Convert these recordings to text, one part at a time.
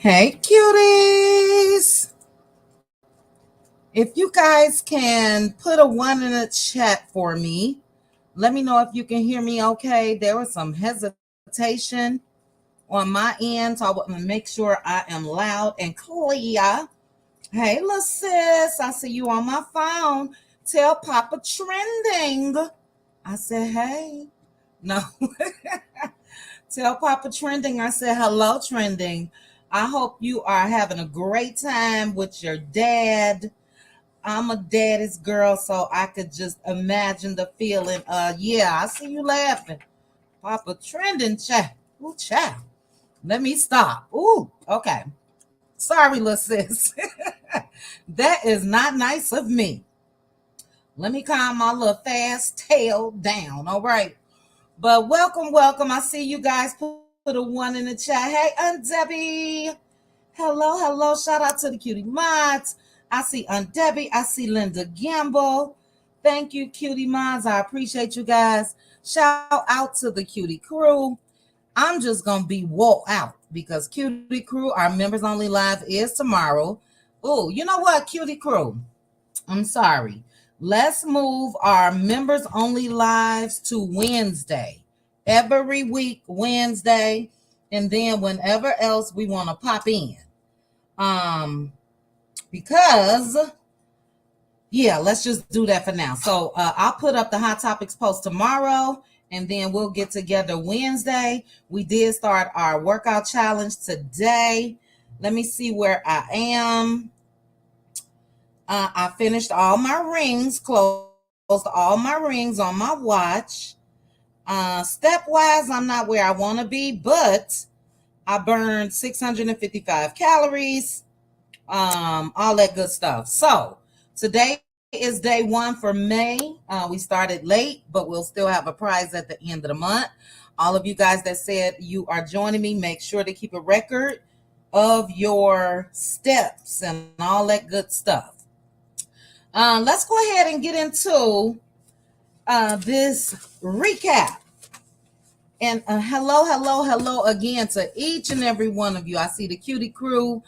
Hey, cuties. If you guys can put a 1 in the chat for me, let me know if you can hear me okay. There was some hesitation on my end, so I want to make sure I am loud and clear. Hey, little sis, I see you on my phone. Tell Papa Trending. I said, hey. No. Tell Papa Trending I said, hello, Trending. I hope you are having a great time with your dad. I'm a daddy's girl, so I could just imagine the feeling. Yeah, I see you laughing. Papa Trending, child. Ooh, child. Let me stop. Ooh, okay. Sorry, little sis. That is not nice of me. Let me calm my little fast tail down, all right? But welcome. I see you guys put a 1 in the chat. Hey, Aunt Debbie. Hello. Shout out to the cutie mods. I see Aunt Debbie. I see Linda Gamble. Thank you, cutie mods. I appreciate you guys. Shout out to the cutie crew. I'm just going to be wore out because cutie crew, our members only live is tomorrow. Oh, you know what, cutie crew? I'm sorry. Let's move our members only lives to Wednesday. Every week, Wednesday. And then whenever else we want to pop in. Because, yeah, let's just do that for now. So I'll put up the Hot Topics post tomorrow. And then we'll get together Wednesday. We did start our workout challenge today. Let me see where I am. I finished all my rings, closed all my rings on my watch. Step-wise, I'm not where I want to be, but I burned 655 calories, all that good stuff. So today is day 1 for May. We started late, but we'll still have a prize at the end of the month. All of you guys that said you are joining me, make sure to keep a record of your steps and all that good stuff. Let's go ahead and get into this recap. And hello again to each and every one of you. I see the cutie crew.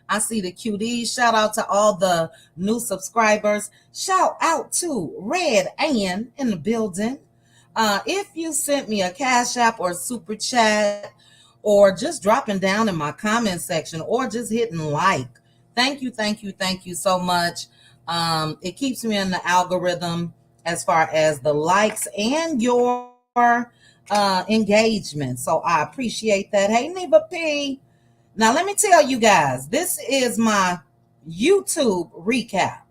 I see the cuties. Shout out to all the new subscribers. Shout out to Red Ann in the building. If you sent me a cash app or super chat or just dropping down in my comment section or just hitting like, thank you so much. It keeps me in the algorithm as far as the likes and your engagement. So I appreciate that. Hey, Neva P. Now, let me tell you guys, this is my YouTube recap.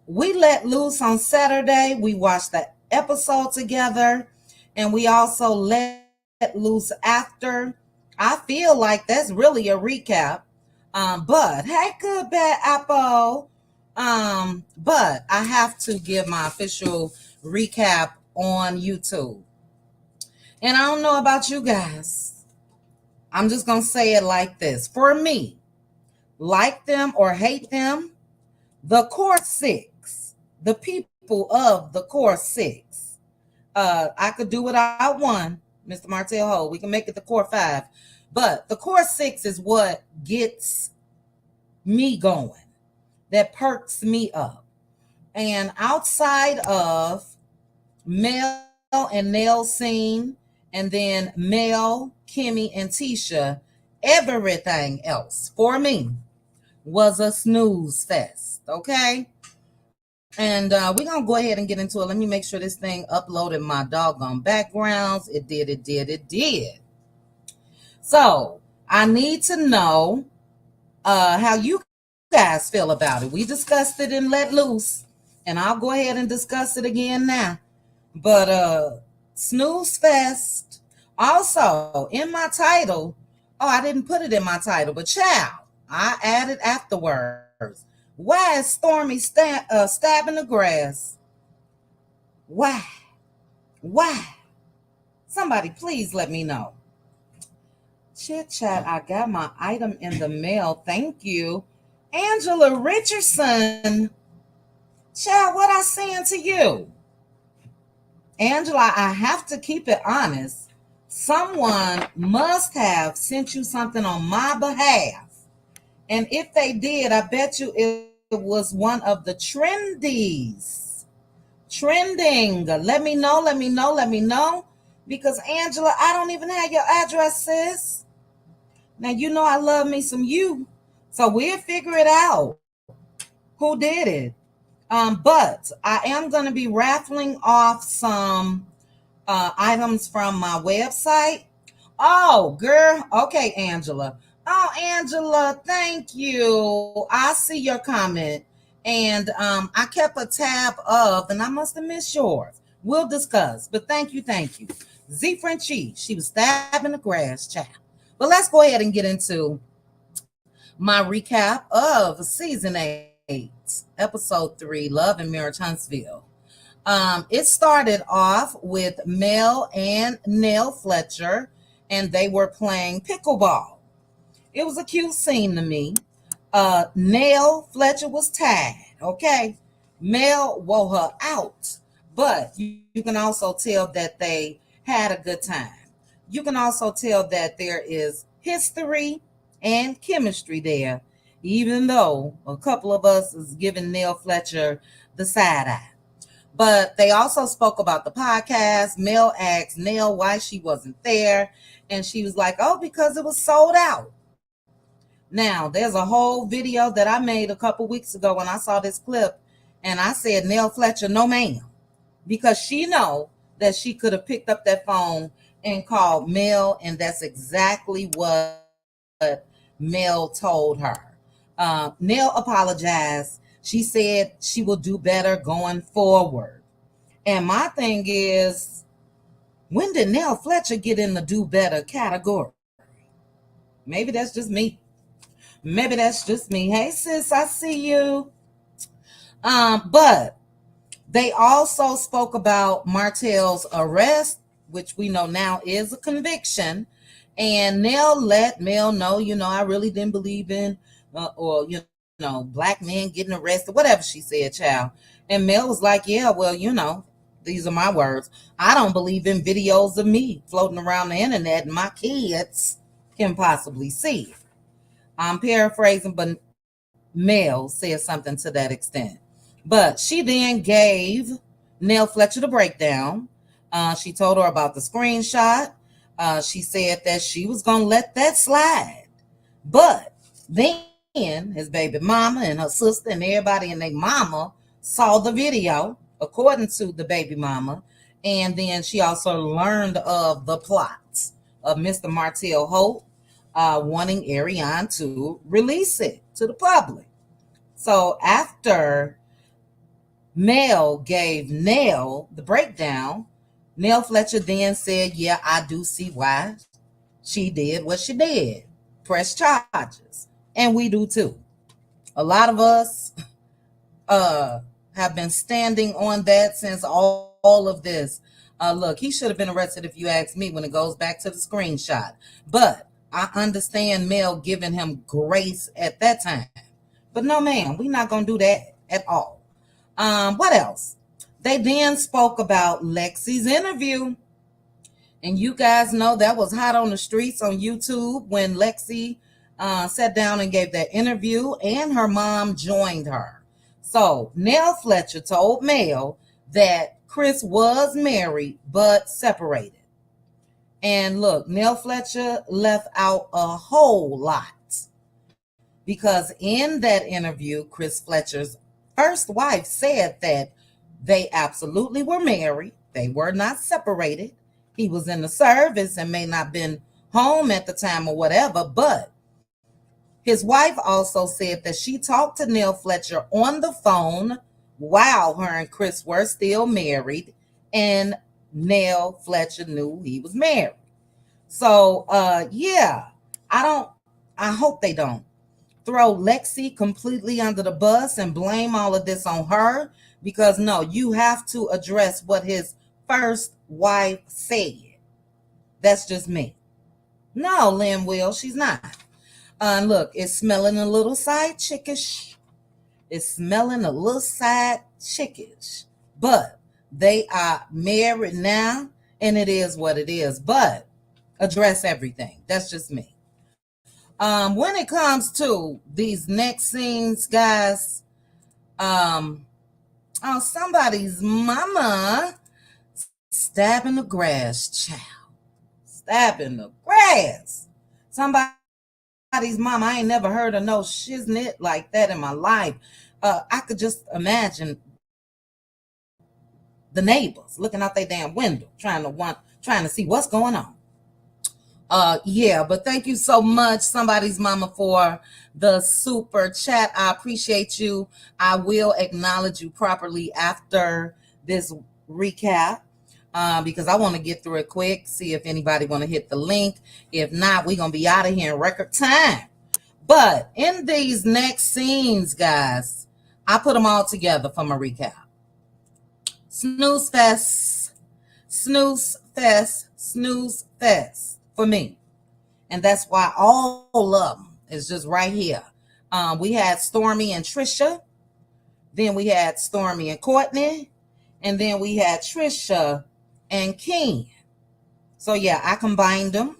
We let loose on Saturday. We watched the episode together, and we also let loose after. I feel like that's really a recap. But hey, good bad apple. But I have to give my official recap on YouTube. And I don't know about you guys. I'm just gonna say it like this. For me, like them or hate them, the core six, the people of the core six. I could do without one, Mr. Martel Ho. We can make it the core five. But the core six is what gets me going, that perks me up. And outside of Mel and Nell scene, and then Mel, Kimmy, and Tisha, everything else for me was a snooze fest. Okay. And we're going to go ahead and get into it. Let me make sure this thing uploaded my doggone backgrounds. It did. So I need to know how you guys feel about it. We discussed it and let loose, and I'll go ahead and discuss it again now. But snooze fest. Also, in my title, I didn't put it in my title, but child, I added afterwards. Why is Stormy stabbing the grass? Why? Somebody please let me know. Chit chat, I got my item in the mail. Thank you. Angela Richardson. Child, what I saying to you? Angela, I have to keep it honest. Someone must have sent you something on my behalf. And if they did, I bet you it was one of the trendies. Trending. Let me know. Because Angela, I don't even have your address, sis. Now, you know I love me some you. So we'll figure it out. Who did it? But I am going to be raffling off some items from my website. Oh, girl. Okay, Angela. Oh, Angela, thank you. I see your comment. And I kept a tab of, and I must have missed yours. We'll discuss. But thank you. Z Frenchie, she was stabbing the grass, child. But let's go ahead and get into my recap of season 8, episode 3, Love and Marriage Huntsville. It started off with Mel and Nell Fletcher, and they were playing pickleball. It was a cute scene to me. Nell Fletcher was tired, okay? Mel wore her out, but you can also tell that they had a good time. You can also tell that there is history and chemistry there, even though a couple of us is giving Nell Fletcher the side eye. But they also spoke about the podcast. Mel asked Nell why she wasn't there, and she was like, oh, because it was sold out. Now, there's a whole video that I made a couple weeks ago when I saw this clip, and I said, Nell Fletcher, no ma'am, because she know that she could have picked up that phone and called Mel, and that's exactly what Mel told her. Nell apologized. She said she will do better going forward. And my thing is, when did Nell Fletcher get in the do better category? Maybe that's just me. Hey, sis, I see you. But they also spoke about Martel's arrest, which we know now is a conviction. And Nell let Mel know, I really didn't believe in, black men getting arrested, whatever she said, child. And Mel was like, yeah, well, These are my words. I don't believe in videos of me floating around the internet and my kids can possibly see. I'm paraphrasing, but Mel said something to that extent. But she then gave Nell Fletcher the breakdown. She told her about the screenshot. She said that she was going to let that slide. But then his baby mama and her sister and everybody and their mama saw the video, according to the baby mama. And then she also learned of the plots of Mr. Martel Holt wanting Ariane to release it to the public. So after Mel gave Nell the breakdown, Nell Fletcher then said, yeah, I do see why she did what she did. Press charges. And we do too. A lot of us have been standing on that since all of this. Look, he should have been arrested if you ask me when it goes back to the screenshot. But I understand Mel giving him grace at that time. But no, ma'am, we're not going to do that at all. What else? They then spoke about Lexi's interview. And you guys know that was hot on the streets on YouTube when Lexi sat down and gave that interview, and her mom joined her. So Nell Fletcher told Mel that Chris was married but separated. And look, Nell Fletcher left out a whole lot, because in that interview, Chris Fletcher's first wife said that they absolutely were married. They were not separated. He was in the service and may not been home at the time or whatever, but his wife also said that she talked to Nell Fletcher on the phone while her and Chris were still married, and Nell Fletcher knew he was married. So, yeah, I hope they don't throw Lexi completely under the bus and blame all of this on her, because no, you have to address what his first wife said. That's just me. No, Lynn Will, she's not. Look, it's smelling a little side chickish. It's smelling a little side chickish. But they are married now, and it is what it is. But address everything. That's just me. When it comes to these next scenes, guys, somebody's mama stabbing the grass, child. Stabbing the grass. Somebody's mama. I ain't never heard of no shiznit like that in my life. I could just imagine the neighbors looking out their damn window, trying to see what's going on. Yeah, but thank you so much, somebody's mama, for the super chat. I appreciate you. I will acknowledge you properly after this recap, because I want to get through it quick, see if anybody want to hit the link. If not, we're going to be out of here in record time. But in these next scenes, guys, I put them all together for my recap. Snooze fest, snooze fest, snooze fest. For me. And that's why all of them is just right here. We had Stormy and Tisha. Then we had Stormy and Courtney. And then we had Tisha and Ken. So yeah, I combined them.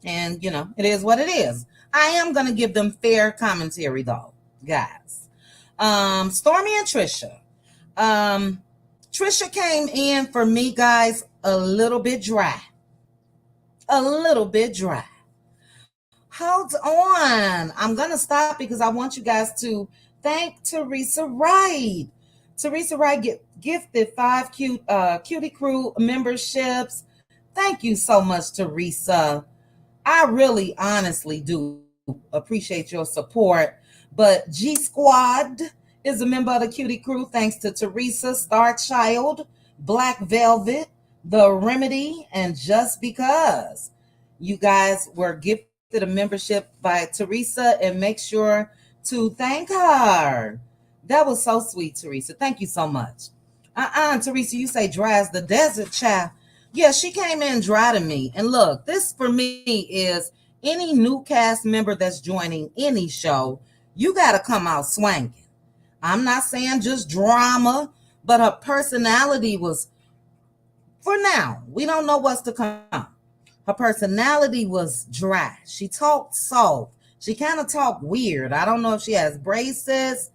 And it is what it is. I am going to give them fair commentary though, guys. Stormy and Tisha. Tisha came in for me, guys, a little bit dry. A little bit dry. Hold on. I'm going to stop because I want you guys to thank Teresa Wright. Teresa Wright gifted 5 Cutie Crew memberships. Thank you so much, Teresa. I really honestly do appreciate your support. But G Squad is a member of the Cutie Crew thanks to Teresa, Star Child, Black Velvet, The Remedy, and Just Because. You guys were gifted a membership by Teresa, and make sure to thank her. That was so sweet, Teresa. Thank you so much. Teresa, you say dry as the desert, child. Yeah, she came in dry to me. And look, this for me is any new cast member that's joining any show, you got to come out swinging. I'm not saying just drama, but her personality was, for now, we don't know what's to come. Her personality was dry. She talked soft. She kind of talked weird. I don't know if she has braces.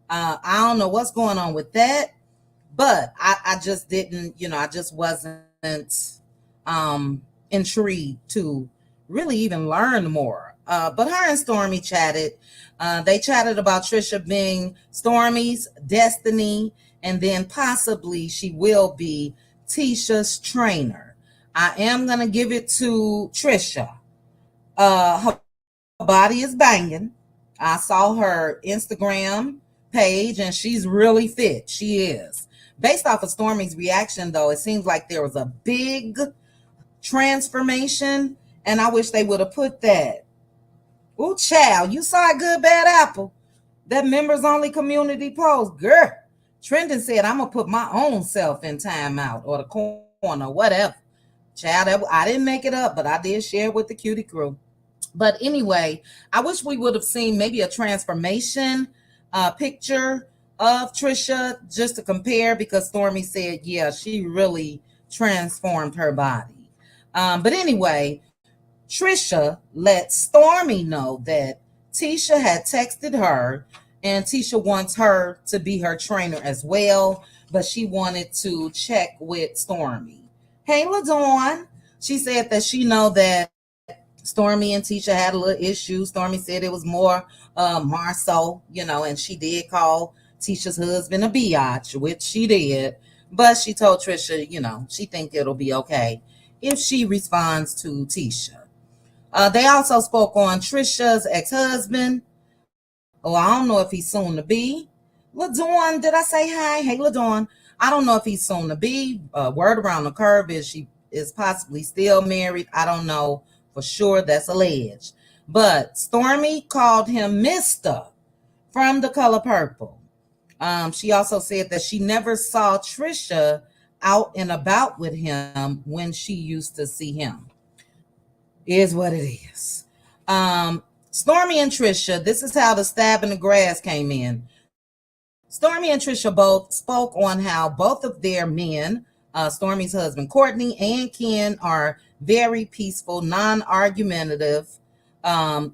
I don't know what's going on with that, but I just didn't, I just wasn't intrigued to really even learn more. But her and Stormy chatted. They chatted about Tisha being Stormy's destiny, and then possibly she will be Tisha's trainer. I am going to give it to Tisha. Her body is banging. I saw her Instagram page and she's really fit. She is. Based off of Stormy's reaction, though, it seems like there was a big transformation, and I wish they would have put that. Ooh, child, you saw a good bad apple. That members only community post. Girl, Trendon said, I'm going to put my own self in timeout or the corner, whatever. Child, I didn't make it up, but I did share with the cutie crew. But anyway, I wish we would have seen maybe a transformation picture of Tisha just to compare, because Stormy said, yeah, she really transformed her body. But anyway, Tisha let Stormy know that Tisha had texted her, and Tisha wants her to be her trainer as well, but she wanted to check with Stormy. Hey, LaDawn. She said that she know that Stormy and Tisha had a little issue. Stormy said it was more Marceau, and she did call Tisha's husband a biatch, which she did. But she told Tisha, she think it'll be okay if she responds to Tisha. They also spoke on Trisha's ex-husband. Oh, I don't know if he's soon to be. LaDawn, did I say hi? Hey, LaDawn. I don't know if he's soon to be. Word around the curve is she is possibly still married. I don't know for sure. That's alleged. But Stormy called him Mr. from The Color Purple. She also said that she never saw Tisha out and about with him when she used to see him. Is what it is. Stormy and Tisha, this is how the stab in the grass came in. Stormy and Tisha both spoke on how both of their men, Stormy's husband Courtney and Ken, are very peaceful, non-argumentative, and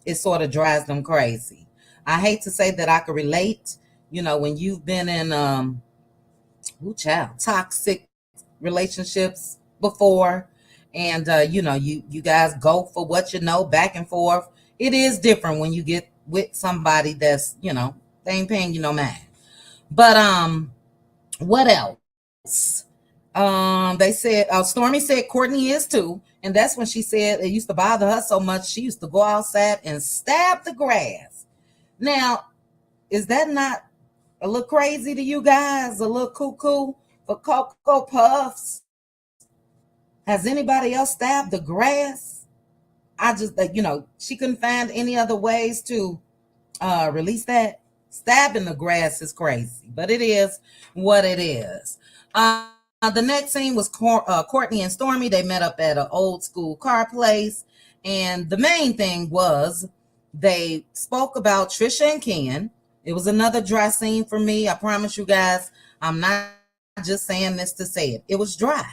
it sort of drives them crazy. I hate to say that I could relate, when you've been in toxic relationships before, and you guys go for what back and forth. It is different when you get with somebody that's they ain't paying you no mind. But what else? They said Stormy said Courtney is too, and that's when she said it used to bother her so much she used to go outside and stab the grass. Now, is that not a little crazy to you guys? A little cuckoo for Cocoa Puffs? Has anybody else stabbed the grass? I just, she couldn't find any other ways to release that. Stabbing the grass is crazy, but it is what it is. The next scene was Courtney and Stormy. They met up at an old school car place, and the main thing was they spoke about Tisha and Ken. It was another dry scene for me. I promise you guys, I'm not just saying this to say it. It was dry.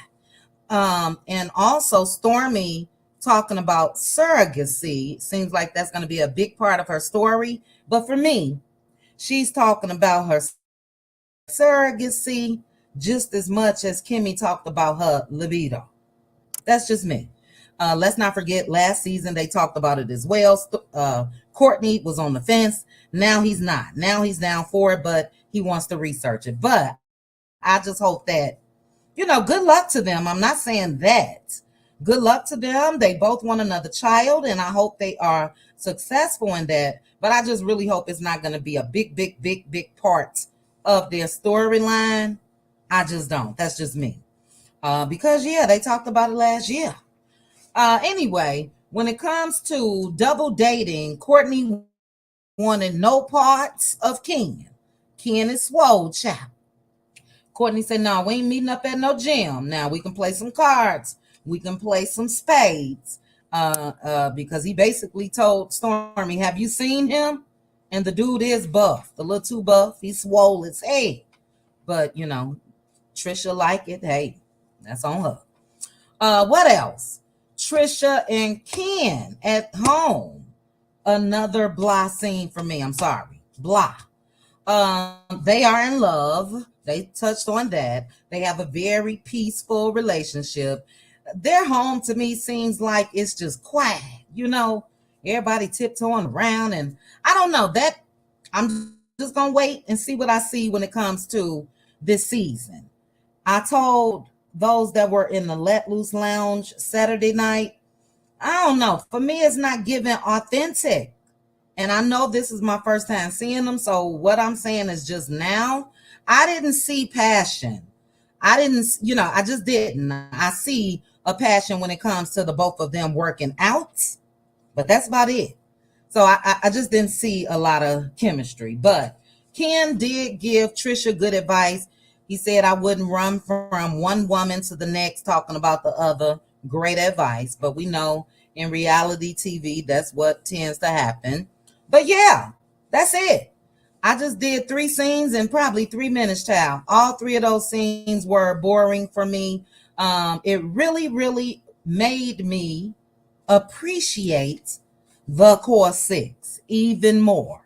And also Stormy talking about surrogacy. Seems like that's going to be a big part of her story. But for me, she's talking about her surrogacy just as much as Kimmy talked about her libido. That's just me. Let's not forget last season they talked about it as well. Courtney was on the fence. Now he's not. Now he's down for it, but he wants to research it. But I just hope that, good luck to them. I'm not saying that. Good luck to them. They both want another child, and I hope they are successful in that. But I just really hope it's not going to be a big part of their storyline. I just don't. That's just me. Because, they talked about it last year. Anyway, when it comes to double dating, Courtney wanted no parts of Ken. Ken is swole, child. Courtney said, no, we ain't meeting up at no gym. Now we can play some cards. We can play some spades. Because he basically told Stormy, have you seen him? And the dude is buff, a little too buff. He's swole as head. But Tisha like it. Hey, that's on her. What else? Trisha and Ken at home. Another blah scene for me. I'm sorry. Blah. They are in love. They touched on that. They have a very peaceful relationship. Their home to me seems like it's just quiet. Everybody tiptoeing around, and I don't know that. I'm just gonna wait and see what I see when it comes to this season. I told those that were in the Let Loose Lounge Saturday night, I don't know. For me, it's not giving authentic. And I know this is my first time seeing them. So what I'm saying is just now, I didn't see passion. I just didn't. I see a passion when it comes to the both of them working out, but that's about it. So I just didn't see a lot of chemistry. But Ken did give Trisha good advice. He said, I wouldn't run from one woman to the next talking about the other. Great advice. But we know in reality TV, that's what tends to happen. But yeah, that's it. I just did 3 scenes in probably 3 minutes, child. All 3 of those scenes were boring for me. It really, really made me appreciate the core 6 even more.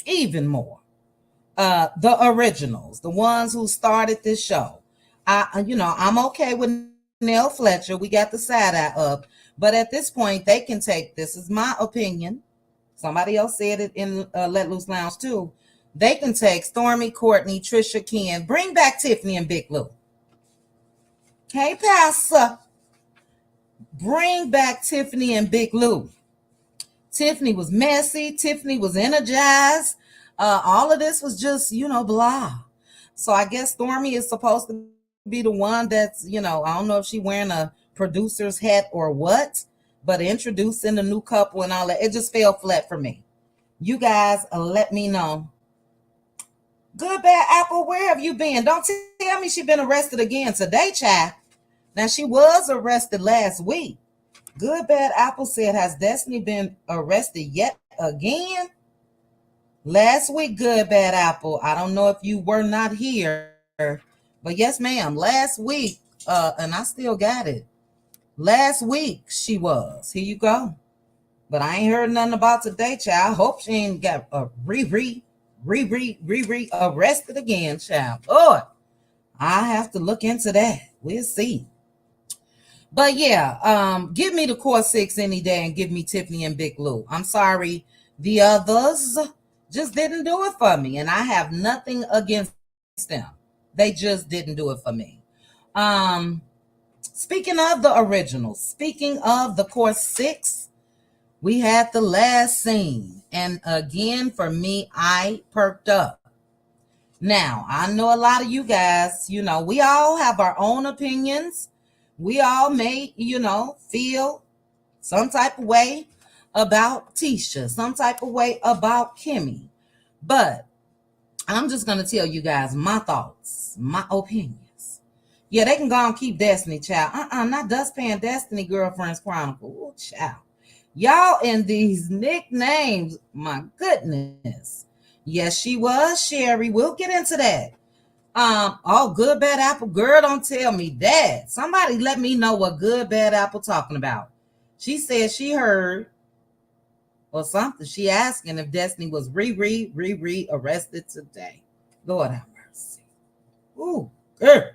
Even more. The originals, the ones who started this show. I'm okay with Nell Fletcher. We got the side eye up. But at this point, they can take, this is my opinion. Somebody else said it in Let Loose Lounge too. They can take Stormy, Courtney, Trisha, Ken, bring back Tiffany and Big Lou. Hey, Pastor. Bring back Tiffany and Big Lou. Tiffany was messy. Tiffany was energized. All of this was just, blah. So I guess Stormy is supposed to be the one that's, I don't know if she's wearing a producer's hat or what, but introducing the new couple and all that, it just fell flat for me. You guys let me know. Good Bad Apple, where have you been? Don't tell me she's been arrested again today, child. Now, she was arrested last week. Good Bad Apple said, has Destiny been arrested yet again? Last week, Good Bad Apple. I don't know if you were not here, but yes, ma'am. Last week, and I still got it. Last week, she was. Here you go. But I ain't heard nothing about today, child. I hope she ain't got Riri arrested again, child. Lord, I have to look into that. We'll see. But yeah, give me the core 6 any day and give me Tiffany and Big Lou. I'm sorry. The others just didn't do it for me. And I have nothing against them. They just didn't do it for me. Speaking of the originals, speaking of the core 6, we had the last scene. And again, for me, I perked up. Now, I know a lot of you guys, we all have our own opinions. We all may, feel some type of way about Tisha, some type of way about Kimmy. But I'm just going to tell you guys my thoughts, my opinions. Yeah, they can go and keep Destiny, child. Not Dustpan Destiny Girlfriends Chronicle. Ooh, child. Y'all in these nicknames, my goodness. Yes, she was Sherry. We'll get into that. Good Bad Apple, girl, don't tell me that. Somebody let me know what Good Bad Apple talking about. She said she heard or something. She asking if Destiny was Riri arrested today. Lord have mercy. Ooh, girl.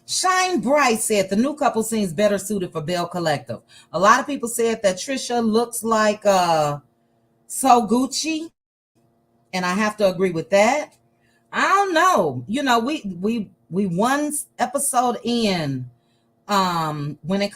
Shine Bright said the new couple seems better suited for Bell Collective. A lot of people said that Trisha looks like So Gucci, and I have to agree with that. I don't know. We one episode in when it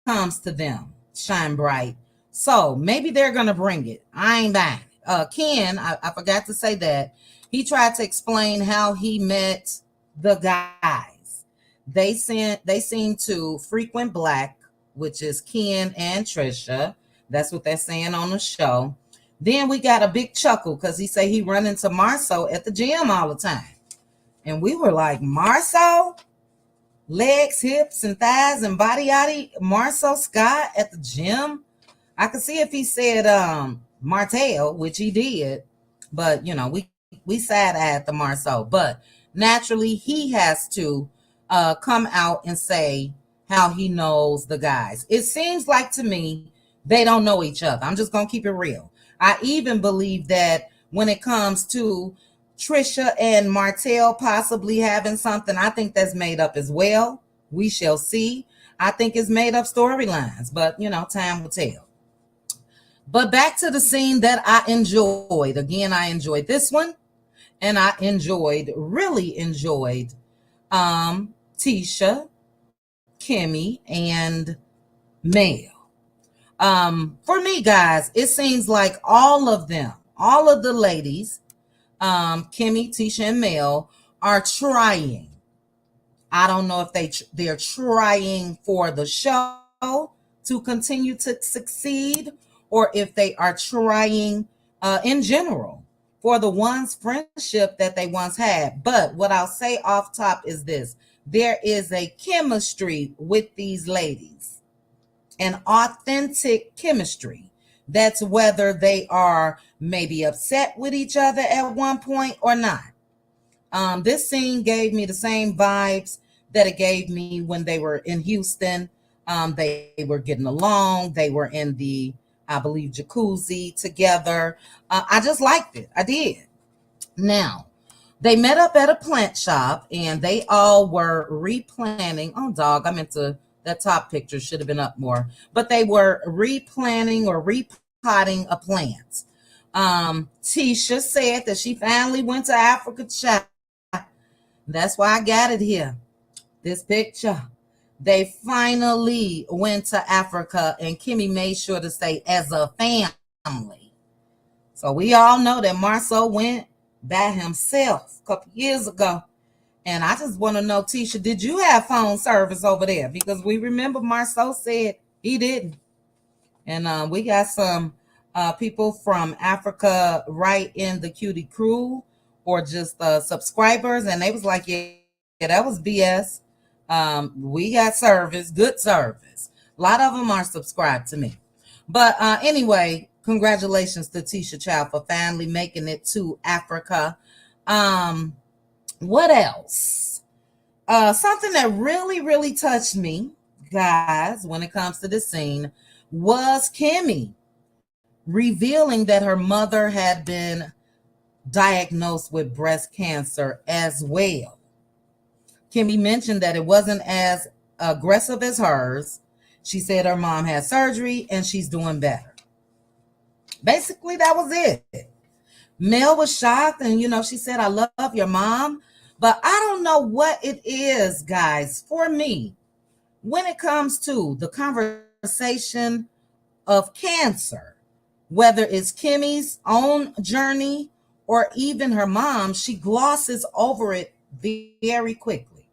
comes to them, Shine Bright. So maybe they're gonna bring it. I ain't buying it. Ken, I forgot to say that. He tried to explain how he met the guys. They seem to frequent black, which is Ken and Trisha. That's what they're saying on the show. Then we got a big chuckle because he said he run into Marceau at the gym all the time. And we were like, Marceau? Legs, hips, and thighs, and body yaddy, Marceau Scott at the gym? I could see if he said Martel, which he did. But, we we sad-eyed the Marceau, but naturally he has to come out and say how he knows the guys. It seems like to me they don't know each other. I'm just gonna keep it real. I even believe that when it comes to Tisha and Martel possibly having something, I think that's made up as well. We shall see. I think it's made up storylines, but time will tell. But back to the scene that I enjoyed. Again, I enjoyed this one, and I really enjoyed Tisha, Kimmy, and Mel. For me, guys, it seems like all of them, all of the ladies, Kimmy, Tisha, and Mel, are trying. I don't know if they're trying for the show to continue to succeed, or if they are trying in general for the one's friendship that they once had. But what I'll say off top is this: there is a chemistry with these ladies, an authentic chemistry. That's whether they are maybe upset with each other at one point or not. This scene gave me the same vibes that it gave me when they were in Houston. They were getting along. They were in the, I believe, jacuzzi together. I just liked it. I did. Now, they met up at a plant shop and they all were replanting. Oh, dog, I meant to, that top picture should have been up more. But they were replanting or repotting a plant. Tisha said that she finally went to Africa. That's why I got it here. This picture. They finally went to Africa, and Kimmy made sure to say as a family. So we all know that Marceau went by himself a couple years ago. And I just want to know, Tisha, did you have phone service over there? Because we remember Marceau said he didn't. And we got some people from Africa right in the Cutie crew, or just subscribers, and they was like, yeah, that was BS. We got service, good service. A lot of them are subscribed to me. But anyway, congratulations to Tisha Child for finally making it to Africa. What else? Something that really, really touched me, guys, when it comes to this scene, was Kimmy revealing that her mother had been diagnosed with breast cancer as well. Kimmy mentioned that it wasn't as aggressive as hers. She said her mom had surgery and she's doing better. Basically, that was it. Mel was shocked, and she said, I love your mom. But I don't know what it is, guys, for me, when it comes to the conversation of cancer, whether it's Kimmy's own journey or even her mom, she glosses over it very quickly.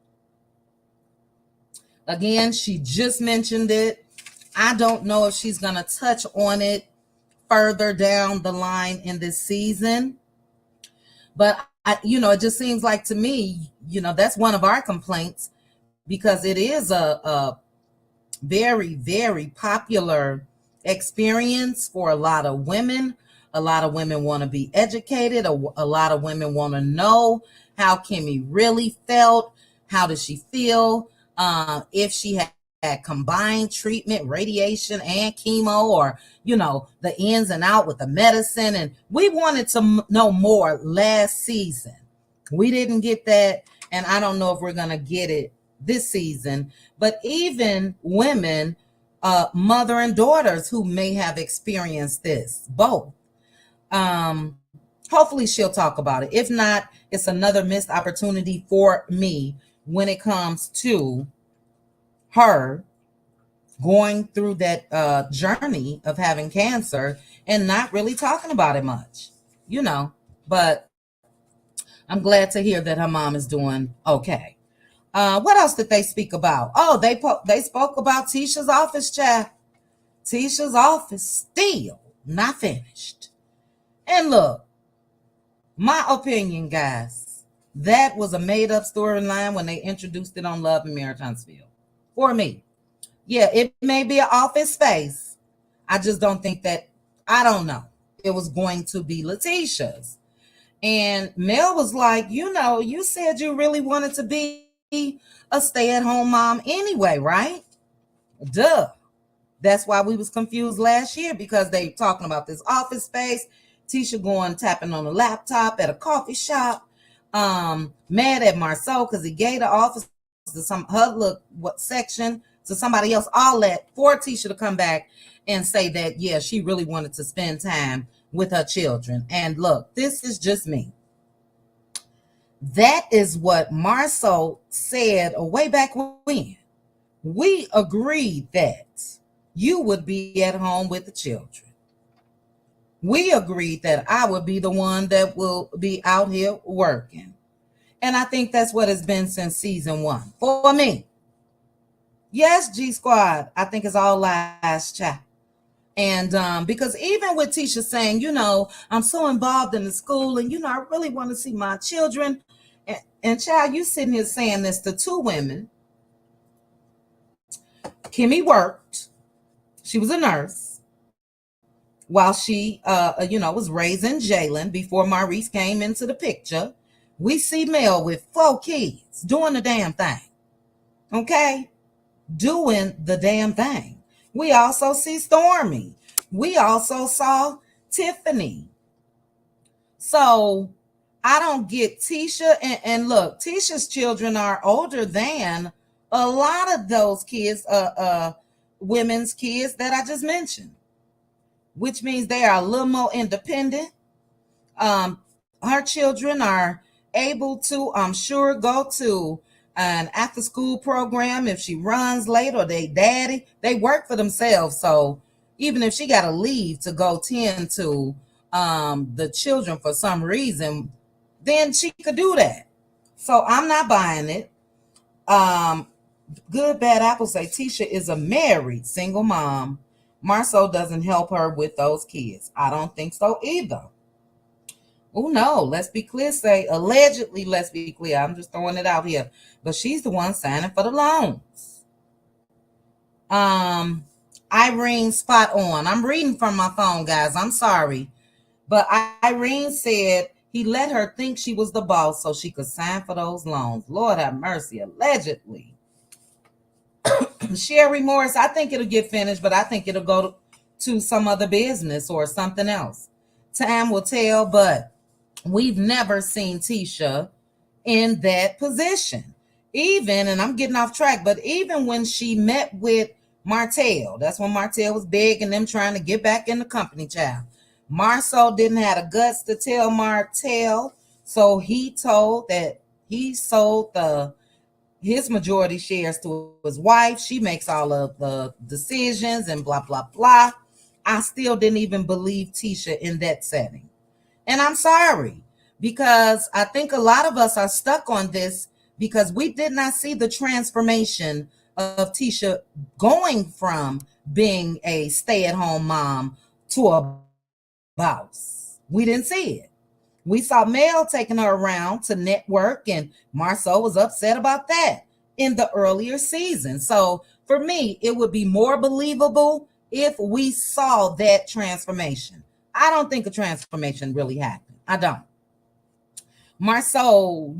Again, she just mentioned it. I don't know if she's going to touch on it further down the line in this season. But, it just seems like to me, that's one of our complaints, because it is a very, very popular experience for a lot of women. A lot of women want to be educated. A lot of women want to know how Kimmy really felt. How does she feel? If she had combined treatment, radiation and chemo, or, the ins and out with the medicine. And we wanted to know more last season. We didn't get that. And I don't know if we're going to get it this season. But even women, mother and daughters who may have experienced this, both. Hopefully she'll talk about it. If not, it's another missed opportunity for me when it comes to her going through that journey of having cancer and not really talking about it much, but I'm glad to hear that her mom is doing okay. What else did they speak about? Oh, they spoke about Tisha's office, chat. Tisha's office still not finished. And look, my opinion, guys, that was a made-up storyline when they introduced it on Love and Marriage Huntsville. For me. Yeah, it may be an office space. I just don't think that, I don't know, it was going to be Letitia's. And Mel was like, you said you really wanted to be a stay-at-home mom anyway, right? Duh. That's why we was confused last year, because they talking about this office space. Tisha going tapping on a laptop at a coffee shop. Mad at Marceau because he gave the office to some section to somebody else. All that for Tisha to come back and say that, yeah, she really wanted to spend time with her children. And look, this is just me. That is what Marceau said way back when. We agreed that you would be at home with the children. We agreed that I would be the one that will be out here working. And I think that's what it's been since season 1 for me. Yes, G Squad, I think it's all lies, child. And because even with Tisha saying, I'm so involved in the school and, I really want to see my children. And child, you sitting here saying this to 2 women. Kimmy worked. She was a nurse while she, was raising Jalen before Maurice came into the picture. We see Mel with 4 kids doing the damn thing. Okay? Doing the damn thing. We also see Stormy. We also saw Tiffany. So I don't get Tisha. And look, Tisha's children are older than a lot of those kids, women's kids that I just mentioned, which means they are a little more independent. Her children are able to, I'm sure, go to an after school program if she runs late, or they daddy. They work for themselves. So even if she got to leave to go tend to the children for some reason, then she could do that. So I'm not buying it. Good Bad Apple say Tisha is a married single mom. Marceau doesn't help her with those kids. I don't think so either. Oh no, let's be clear. Say allegedly, let's be clear. I'm just throwing it out here. But she's the one signing for the loans. Irene, spot on. I'm reading from my phone, guys. I'm sorry. But Irene said he let her think she was the boss so she could sign for those loans. Lord have mercy, allegedly. Sherry Morris, I think it'll get finished, but I think it'll go to some other business or something else. Time will tell, but we've never seen Tisha in that position. Even, and I'm getting off track, but even when she met with Martel, that's when Martel was big and them trying to get back in the company, child. Marceau didn't have the guts to tell Martel, so he told that he sold his majority shares to his wife. She makes all of the decisions and blah, blah, blah. I still didn't even believe Tisha in that setting. And I'm sorry, because I think a lot of us are stuck on this because we did not see the transformation of Tisha going from being a stay-at-home mom to a boss. We didn't see it. We saw Mel taking her around to network, and Marceau was upset about that in the earlier season. So for me, it would be more believable if we saw that transformation. I don't think a transformation really happened. I don't. Marceau,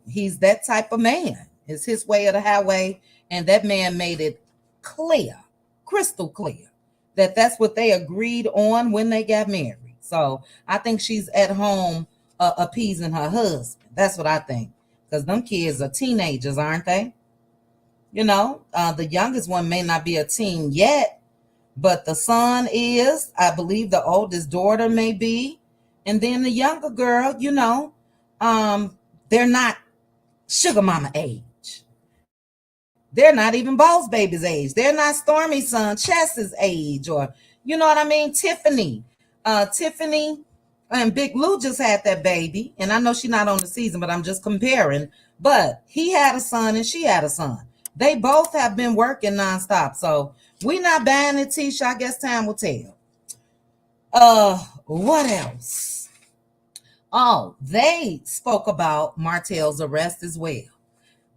he's that type of man. It's his way or the highway, and that man made it clear, crystal clear, that that's what they agreed on when they got married. So I think she's at home appeasing her husband. That's what I think. Because them kids are teenagers, aren't they? The youngest one may not be a teen yet, but the son is. I believe the oldest daughter may be. And then the younger girl, they're not sugar mama age. They're not even boss baby's age. They're not Stormy's son, Chess's age, or you know what I mean? Tiffany and Big Lou just had that baby. And I know she's not on the season, but I'm just comparing. But he had a son and she had a son. They both have been working nonstop. So we're not buying it, Tisha. I guess time will tell. What else? Oh, they spoke about Martel's arrest as well.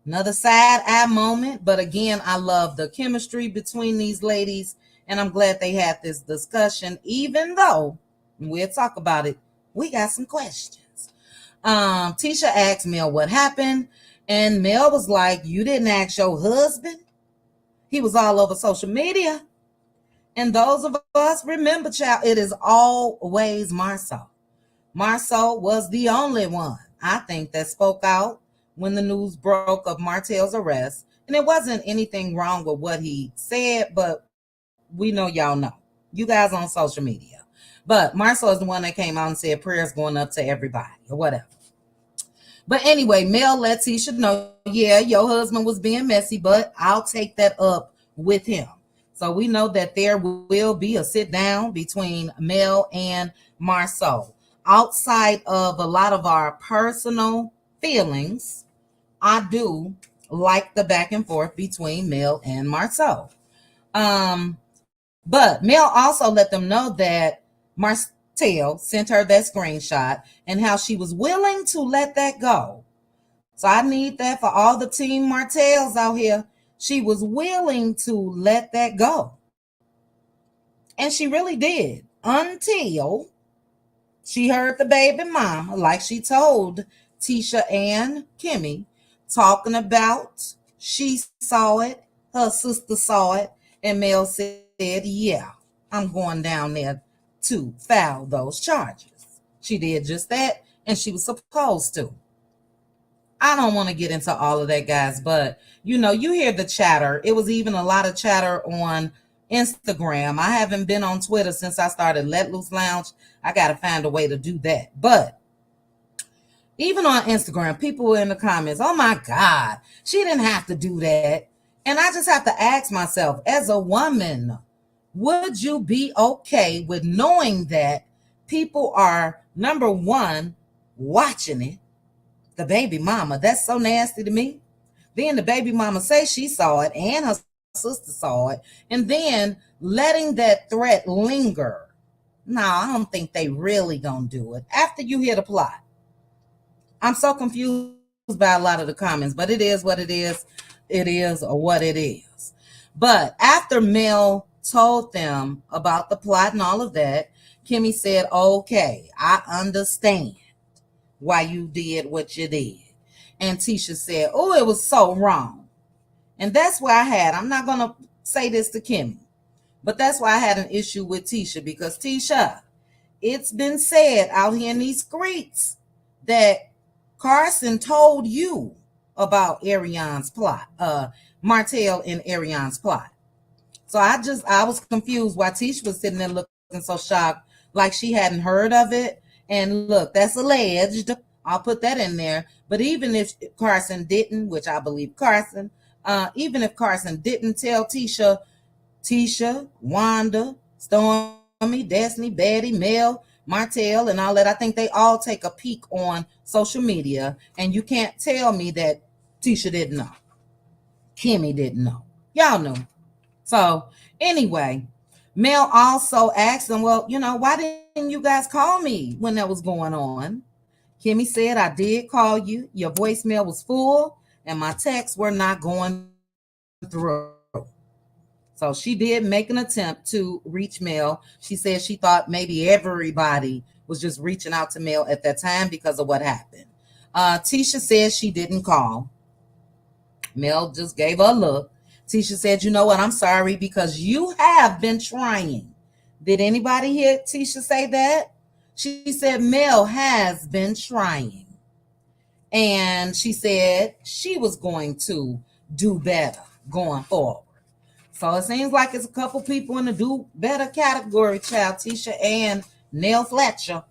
Another side eye moment, but again, I love the chemistry between these ladies, and I'm glad they had this discussion, even though we'll talk about it. We got some questions. Tisha asked Mel what happened, and Mel was like, "You didn't ask your husband. He was all over social media." And those of us remember, child, it is always Marcel. Marcel was the only one, I think, that spoke out when the news broke of Martel's arrest. And it wasn't anything wrong with what he said, but we know y'all know. You guys on social media. But Marcel is the one that came out and said prayers going up to everybody or whatever. But anyway, Mel let Tisha know, yeah, your husband was being messy, but I'll take that up with him. So we know that there will be a sit down between Mel and Marcel. Outside of a lot of our personal feelings, I do like the back and forth between Mel and Marcel. But Mel also let them know that Martel sent her that screenshot and how she was willing to let that go. So I need that for all the team Martels out here. She was willing to let that go. And she really did until she heard the baby mama, like she told Tisha and Kimmy, talking about she saw it, her sister saw it, and Mel said, yeah, I'm going down there to file those charges. She did just that, and she was supposed to. I don't want to get into all of that, guys, but you hear the chatter. It was even a lot of chatter on Instagram. I haven't been on Twitter since I started Let Loose Lounge. I got to find a way to do that. But even on Instagram, people were in the comments, oh my God, she didn't have to do that. And I just have to ask myself, as a woman, would you be okay with knowing that people are, number one, watching it? The baby mama, that's so nasty to me. Then the baby mama say she saw it and her sister saw it, and then letting that threat linger. No, I don't think they really gonna do it after you hear the plot. I'm so confused by a lot of the comments, but it is what it is. It is what it is. But after Mel told them about the plot and all of that, Kimmy said, okay, I understand why you did what you did. And Tisha said, oh, it was so wrong. And that's why I'm not going to say this to Kimmy, but that's why I had an issue with Tisha, because Tisha, it's been said out here in these streets that Carson told you about Ariane's plot, Martel and Ariane's plot. So I was confused why Tisha was sitting there looking so shocked, like she hadn't heard of it. And look, that's alleged. I'll put that in there. But even if Carson didn't, which I believe Carson, even if Carson didn't tell Tisha, Wanda, Stormy, Destiny, Betty, Mel, Martel, and all that, I think they all take a peek on social media. And you can't tell me that Tisha didn't know. Kimmy didn't know. Y'all knew. So anyway, Mel also asked them, well, why didn't you guys call me when that was going on? Kimmy said, I did call you. Your voicemail was full and my texts were not going through. So she did make an attempt to reach Mel. She said she thought maybe everybody was just reaching out to Mel at that time because of what happened. Tisha said she didn't call. Mel just gave her a look. Tisha said, you know what? I'm sorry because you have been trying. Did anybody hear Tisha say that? She said Mel has been trying. And she said she was going to do better going forward. So it seems like it's a couple people in the do better category, child, Tisha and Nell Fletcher.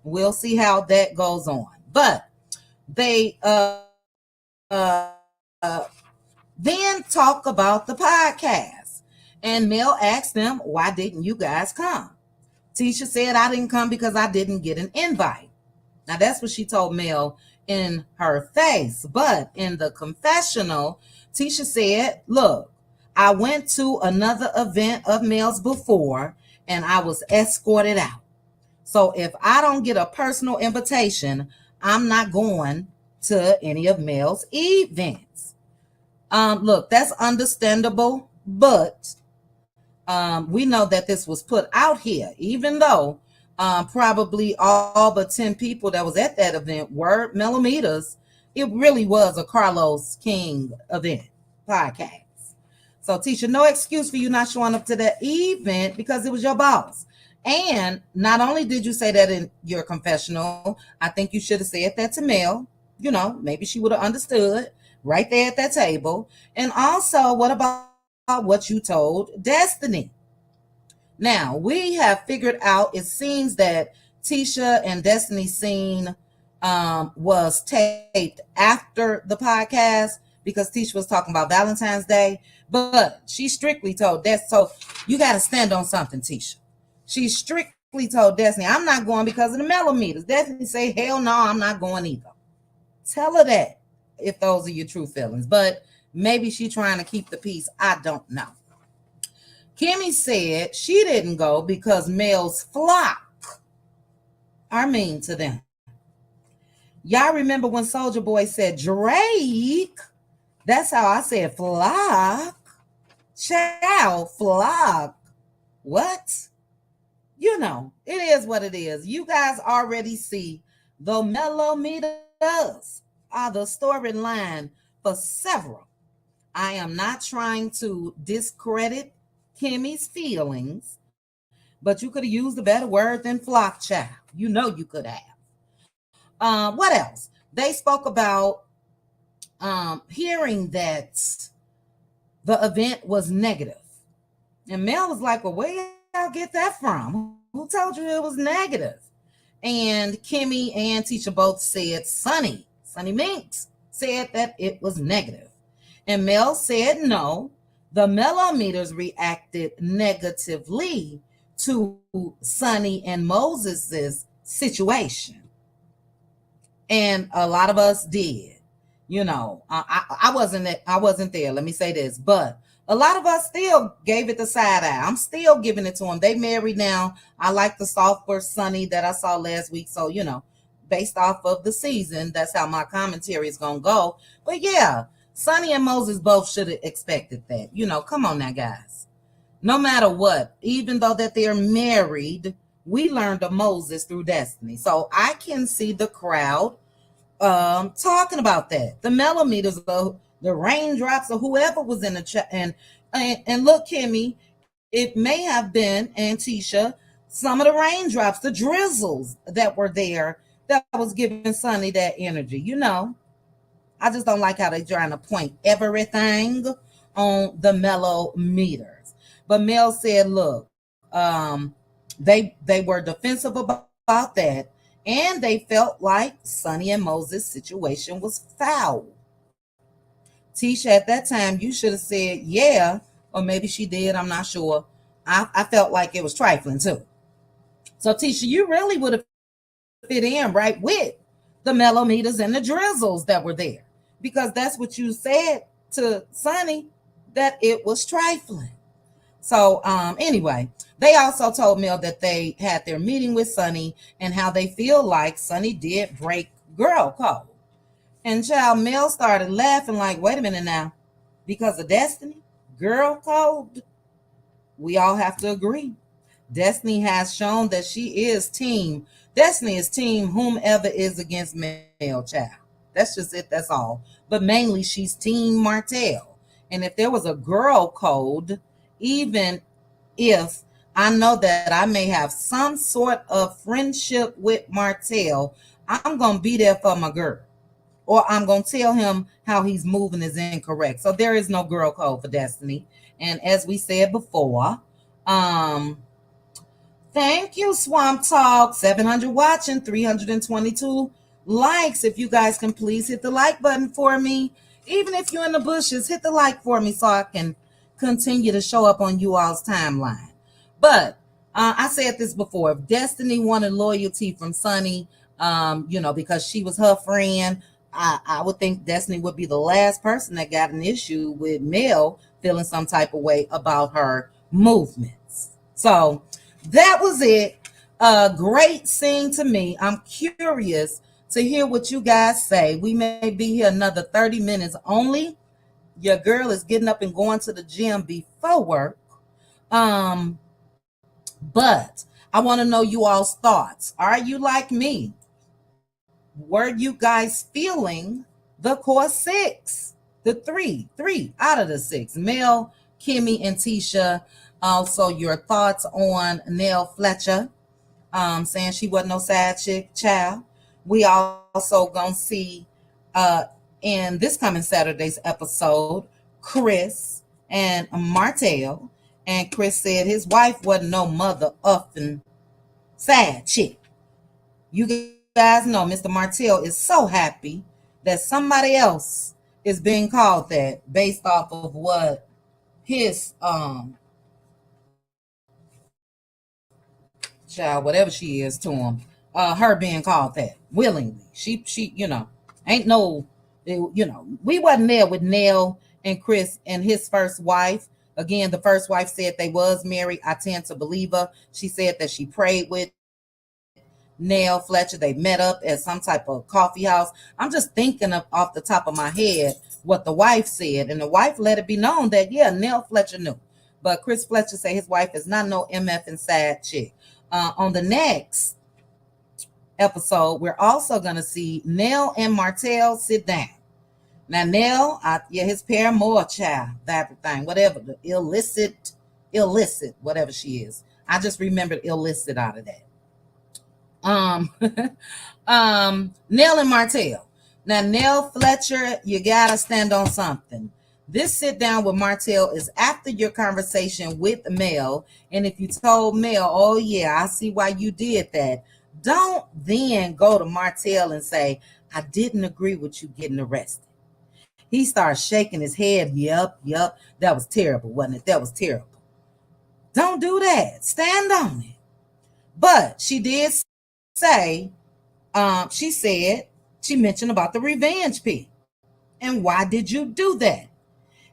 We'll see how that goes on. But they then talk about the podcast. And Mel asked them, why didn't you guys come? Tisha said, I didn't come because I didn't get an invite. Now, that's what she told Mel in her face. But in the confessional, Tisha said, look, I went to another event of Mel's before and I was escorted out. So if I don't get a personal invitation, I'm not going to any of Mel's events. Look, that's understandable, but we know that this was put out here, even though Probably all but 10 people that was at that event were millimeters. It really was a Carlos King event podcast. So, Tisha, no excuse for you not showing up to that event because it was your boss. And not only did you say that in your confessional, I think you should have said that to Mel. You know, maybe she would have understood right there at that table. And also, what about what you told Destiny? Now, we have figured out, it seems that Tisha and Destiny's scene was taped after the podcast because Tisha was talking about Valentine's Day, but she strictly told Destiny, so you got to stand on something, Tisha. She strictly told Destiny, I'm not going because of the millimeters. Destiny say, hell no, I'm not going either. Tell her that if those are your true feelings, but maybe she trying to keep the peace. I don't know. Kimmy said she didn't go because males flock are mean to them. Y'all remember when Soldier Boy said Drake? That's how I said flock. Child, flock. What? You know, it is what it is. You guys already see the millimeters are the storyline for several. I am not trying to discredit Kimmy's feelings, but you could have used a better word than flock child. You know you could have. What else? They spoke about hearing that the event was negative. And Mel was like, well, where y'all get that from? Who told you it was negative? And Kimmy and Tisha both said Sonny Minks said that it was negative. And Mel said no. The millimeters reacted negatively to Sonny and Moses's situation. And a lot of us did. You know, I wasn't there. Let me say this, but a lot of us still gave it the side eye. I'm still giving it to them. They married now. I like the softer Sunny that I saw last week. So, you know, based off of the season, that's how my commentary is gonna go. But yeah, Sonny and Moses both should have expected that. You know, come on now, guys. No matter what, even though that they're married, we learned of Moses through Destiny. So I can see the crowd talking about that. The millimeters, the raindrops, or whoever was in the chat. And look, Kimmy, it may have been, and Tisha, some of the raindrops, the drizzles that were there that was giving Sonny that energy. You know, I just don't like how they trying to point everything on the mellow meters. But Mel said, look, they were defensive about that, and they felt like Sonny and Moses' situation was foul. Tisha, at that time, you should have said, yeah, or maybe she did. I'm not sure. I felt like it was trifling too. So, Tisha, you really would have fit in right with the millimeters and the drizzles that were there because that's what you said to Sonny, that it was trifling. So, anyway, they also told Mel that they had their meeting with Sonny and how they feel like Sonny did break girl code. And child Mel started laughing like, wait a minute now, because of Destiny, girl code, we all have to agree. Destiny has shown that she is team. Destiny is team whomever is against male child. That's just it. That's all. But mainly she's team Martel. And if there was a girl code, even if I know that I may have some sort of friendship with Martel, I'm going to be there for my girl. Or I'm going to tell him how he's moving is incorrect. So there is no girl code for Destiny. And as we said before, thank you, Swamp Talk. 700 watching, 322 likes. If you guys can please hit the like button for me. Even if you're in the bushes, hit the like for me so I can continue to show up on you all's timeline. But I said this before. If Destiny wanted loyalty from Sonny, because she was her friend, I would think Destiny would be the last person that got an issue with Mel feeling some type of way about her movements. So that was it. Great scene to me. I'm curious to hear what you guys say. We may be here another 30 minutes only. Your girl is getting up and going to the gym before work. But I want to know you all's thoughts. Are you like me? Were you guys feeling the core six? The three out of the six. Mel, Kimmy, and Tisha. Also, your thoughts on Nell Fletcher, saying she wasn't no side chick child. We also gonna see uh, in this coming Saturday's episode, Chris and Martel. And Chris said his wife wasn't no mother effing side chick. You guys know Mr. Martel is so happy that somebody else is being called that based off of what his child, whatever she is to him, her being called that willingly. She, ain't no, we wasn't there with Nell and Chris and his first wife. Again, the first wife said they was married. I tend to believe her. She said that she prayed with Nell Fletcher. They met up at some type of coffee house. I'm just thinking of off the top of my head what the wife said, and the wife let it be known that Nell Fletcher knew. But Chris Fletcher said his wife is not no MF and sad chick. On the next episode, we're also going to see Nell and Martel sit down. Now, Nell, his paramour child, that everything, whatever, the illicit, whatever she is. I just remembered illicit out of that. Nell and Martel. Now, Nell Fletcher, you gotta stand on something. This sit down with Martel is after your conversation with Mel. And if you told Mel, oh yeah, I see why you did that, don't then go to Martel and say, I didn't agree with you getting arrested. He starts shaking his head. Yep. That was terrible, wasn't it? That was terrible. Don't do that. Stand on it. But she did say, she mentioned about the revenge P. And why did you do that?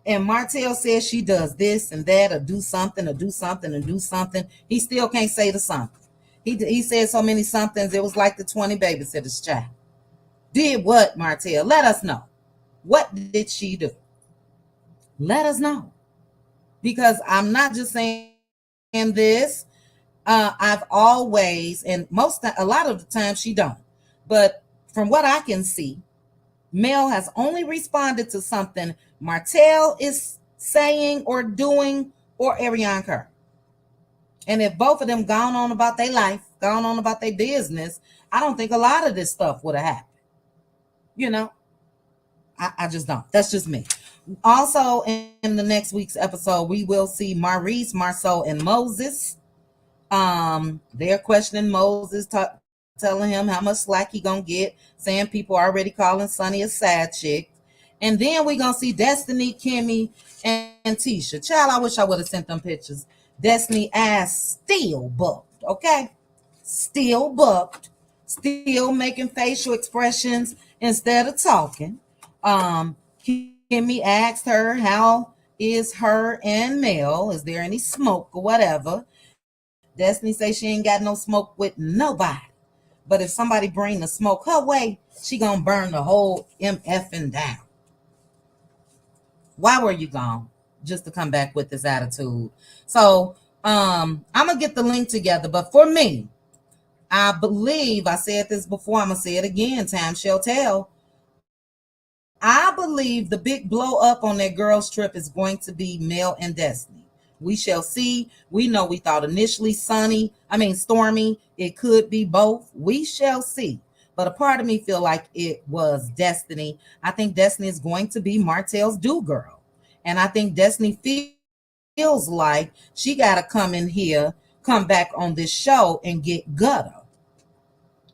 And Martel says she does this and that, or do something, or do something, and do something. He still can't say the something. He said so many somethings, it was like the 20 babysitters child. Did what, Martel? Let us know. What did she do? Let us know. Because I'm not just saying this. I've always, and a lot of the time she don't. But from what I can see, Mel has only responded to something Martel is saying or doing, or Ariane Kerr. And if both of them gone on about their life, gone on about their business, I don't think a lot of this stuff would have happened. I just don't. That's just me. Also, in the next week's episode, we will see Maurice, Marceau, and Moses. They're questioning Moses, telling him how much slack he gonna get, saying people are already calling Sonny a sad chick. And then we gonna see Destiny, Kimmy, and Tisha. Child, I wish I would have sent them pictures. Destiny ass still bucked, okay? Still bucked, still making facial expressions instead of talking. Kimmy asked her, how is her and Mel? Is there any smoke or whatever? Destiny say she ain't got no smoke with nobody. But if somebody bring the smoke her way, she gonna burn the whole MFing down. Why were you gone? Just to come back with this attitude. So I'm gonna get the link together. But for me, I believe, I said this before, I'm gonna say it again, time shall tell. I believe the big blow up on that girls trip is going to be Mel and Destiny. We shall see. We know we thought initially Stormy. It could be both. We shall see. But a part of me feel like it was Destiny. I think Destiny is going to be Martel's do girl. And I think Destiny feels like she got to come in here, come back on this show and get gutter.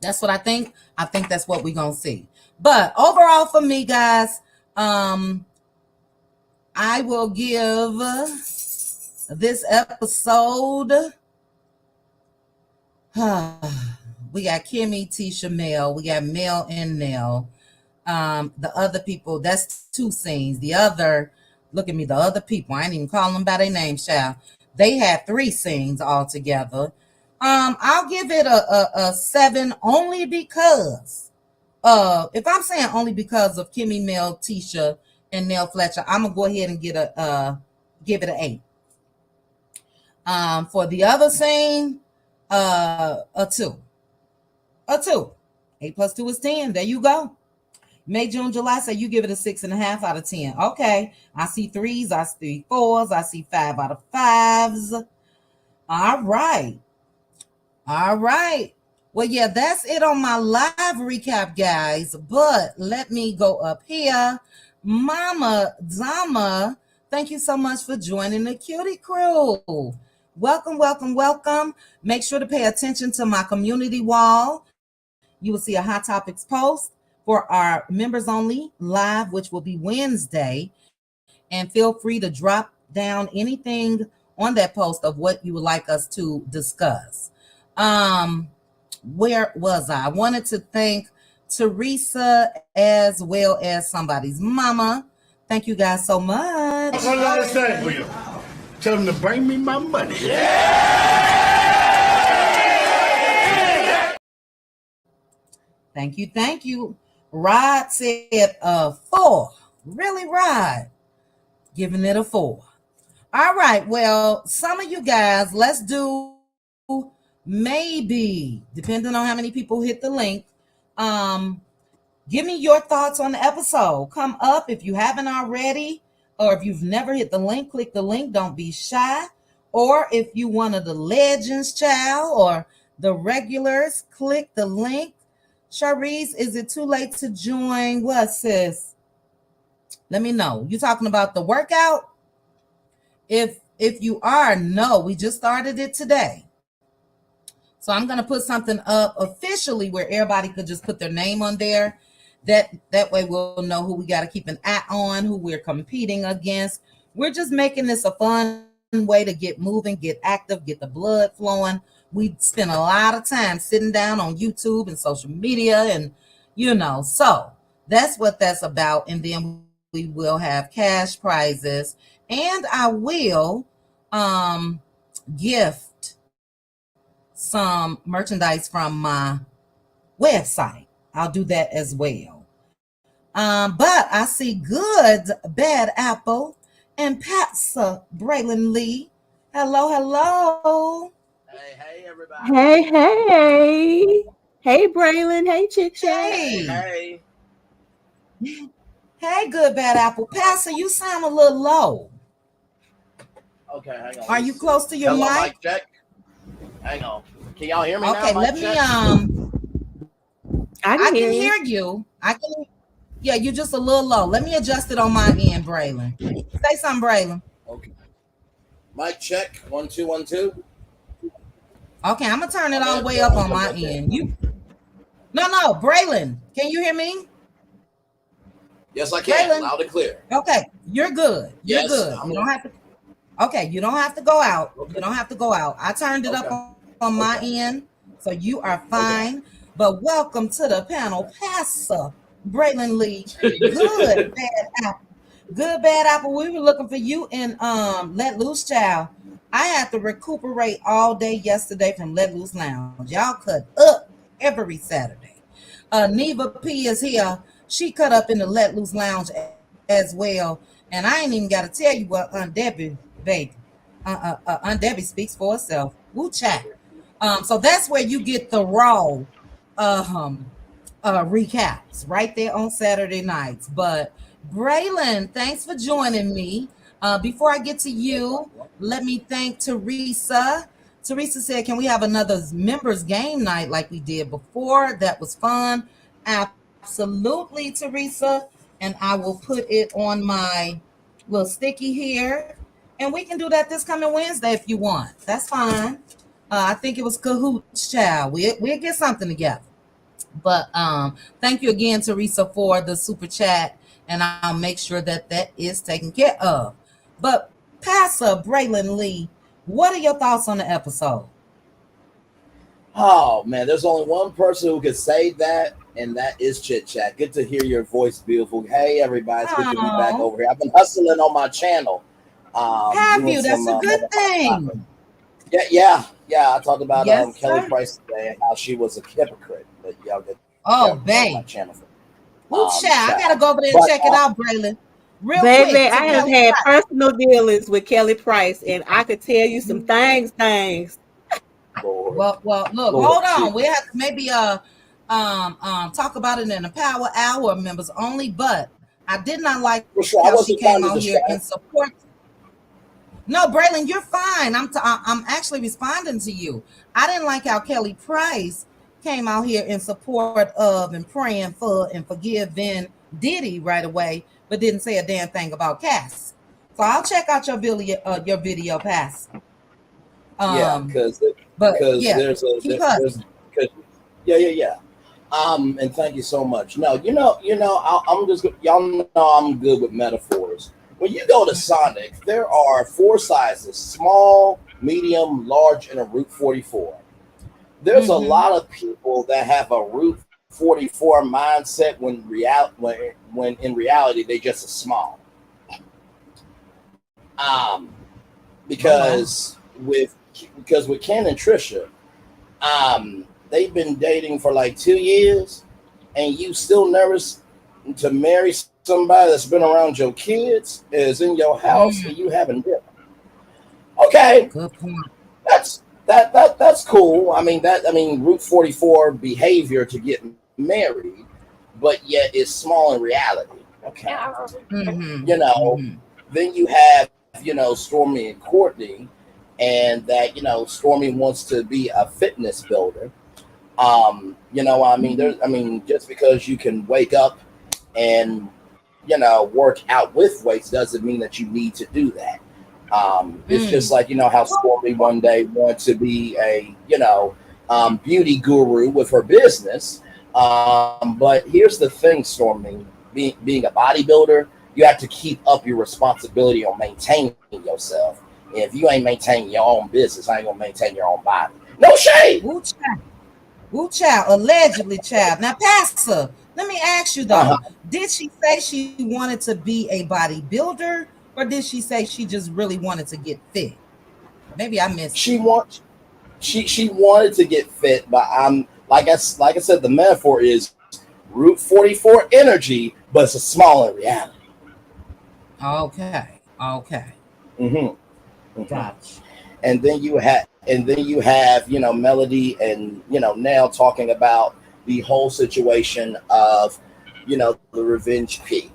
That's what I think. I think that's what we're going to see. But overall for me, guys, I will give this episode, we got Kimmy, Tisha, Mel. We got Mel and Nell. The other people, that's 2 scenes. The other, look at me, the other people, I ain't even calling them by their names, child. They had 3 scenes altogether. I'll give it a 7 only because if I'm saying only because of Kimmy, Mel, Tisha, and Nell Fletcher, I'm gonna go ahead and give it an 8. For the other scene, A 2. A 2. 8 plus 2 is 10. There you go. May, June, July, so you give it a 6.5 out of 10. Okay. I see 3s. I see 4s. I see 5 out of 5s. All right. All right. Well, yeah, that's it on my live recap, guys. But let me go up here. Mama Dama, thank you so much for joining the Cutie Crew. Welcome, welcome, welcome. Make sure to pay attention to my community wall. You will see a Hot Topics post for our members only live, which will be Wednesday. And feel free to drop down anything on that post of what you would like us to discuss. Where was I? I wanted to thank Teresa as well as somebody's mama. Thank you guys so much. That's what I gotta say for you. Tell them to bring me my money. Thank you, thank you. Rod said 4. Really, Rod? Giving it a 4. All right, well, some of you guys, let's do maybe, depending on how many people hit the link, give me your thoughts on the episode. Come up if you haven't already, or if you've never hit the link, click the link. Don't be shy. Or if you one of the legends, child, or the regulars, click the link. Sharice, is it too late to join? What, sis? Let me know. You talking about the workout? If you are, no, we just started it today. So I'm going to put something up officially where everybody could just put their name on there. That way we'll know who we got to keep an eye on, who we're competing against. We're just making this a fun way to get moving, get active, get the blood flowing. We spend a lot of time sitting down on YouTube and social media and, so that's what that's about. And then we will have cash prizes, and I will gift some merchandise from my website. I'll do that as well. But I see Good Bad Apple and Patsa Braylon Lee. Hello. Hey, everybody. Hey, Braylon. Hey, Chick Chat. Hey. Hey, Good Bad Apple. Pastor, you sound a little low. Okay, hang on. Are you close to your mic? Check. Hang on. Can y'all hear me now? Okay, let me I can hear you. Yeah, you're just a little low. Let me adjust it on my end, Braylon. Say something, Braylon. Okay. Mic check. 1 2 1 2. Okay, I'm gonna turn it all the way up on my end. No, Braylon, can you hear me? Yes, I can. Braylon. Loud and clear. Okay, you're good. You're good. You don't have to. Okay, you don't have to go out. Okay. You don't have to go out. I turned it up on my end, so you are fine. Okay. But welcome to the panel, Pastor Braylon Lee. Good Bad Apple. Good Bad Apple. We were looking for you in Let Loose, child. I had to recuperate all day yesterday from Let Loose Lounge. Y'all cut up every Saturday. Nea P is here. She cut up in the Let Loose Lounge as well. And I ain't even got to tell you what Aunt Debbie, baby. Aunt Debbie speaks for herself. Woo chat. So that's where you get the raw recaps right there on Saturday nights. But Braylon, thanks for joining me. Before I get to you, let me thank Teresa. Teresa said, can we have another members game night like we did before? That was fun. Absolutely, Teresa. And I will put it on my little sticky here. And we can do that this coming Wednesday if you want. That's fine. I think it was Cahoots, child. We'll get something together. But thank you again, Teresa, for the super chat. And I'll make sure that is taken care of. But Pastor Braylon Lee, what are your thoughts on the episode? Oh, man, there's only one person who could say that, and that is Chit Chat. Good to hear your voice, beautiful. Hey, everybody. It's good to be back over here. I've been hustling on my channel. Have you? That's a good thing. Yeah. I talked about Kelly Price today and how she was a hypocrite. But y'all get babe. My channel. I gotta go over there and check it out, Braylon. Real baby, quick, I have had personal dealings with Kelly Price, and I could tell you some things. Lord, Well, look, Lord hold on. We Jesus. have to maybe talk about it in a power hour, members only. But I did not like For how sure, she I came wasn't out trying to here in distract. support. No, Braylon, you're fine. I'm actually responding to you. I didn't like how Kelly Price came out here in support of and praying for and forgiving Diddy right away, but didn't say a damn thing about Cass. So I'll check out your video, Pass. Yeah, Um, but because yeah, keep her. there's cause, yeah. And thank you so much. No, I'm just y'all know I'm good with metaphors. When you go to Sonic, there are four sizes: small, medium, large, and a Route 44. There's a Mm-hmm. lot of people that have a Route 44 mindset when in reality they just a small. Um, Oh wow. because with Ken and Trisha, they've been dating for like 2 years, and you still nervous to marry somebody that's been around your kids, is in your house, and Mm, you haven't been. Okay, good point. that's cool. Route 44 behavior to get married, but yet it's small in reality. Okay, Mm-hmm. you know. Mm-hmm. Then you have Stormy and Courtney, and that Stormy wants to be a fitness builder. Just because you can wake up and work out with weights doesn't mean that you need to do that. It's just Mm. like how Stormy one day wanted to be a beauty guru with her business. But here's the thing, Stormy, being a bodybuilder, you have to keep up your responsibility on maintaining yourself. And if you ain't maintaining your own business, I ain't gonna maintain your own body. No shade. Woo child. Woo child. Allegedly child. Now, Pastor, let me ask you though. Uh-huh. Did she say she wanted to be a bodybuilder, or did she say she just really wanted to get fit? Maybe I missed it. She wants she wanted to get fit, but I'm like I said, the metaphor is Route 44 energy, but it's a small in reality. Okay. Okay. hmm hmm Gotcha. And then you have Melody and Nell talking about the whole situation of the revenge P.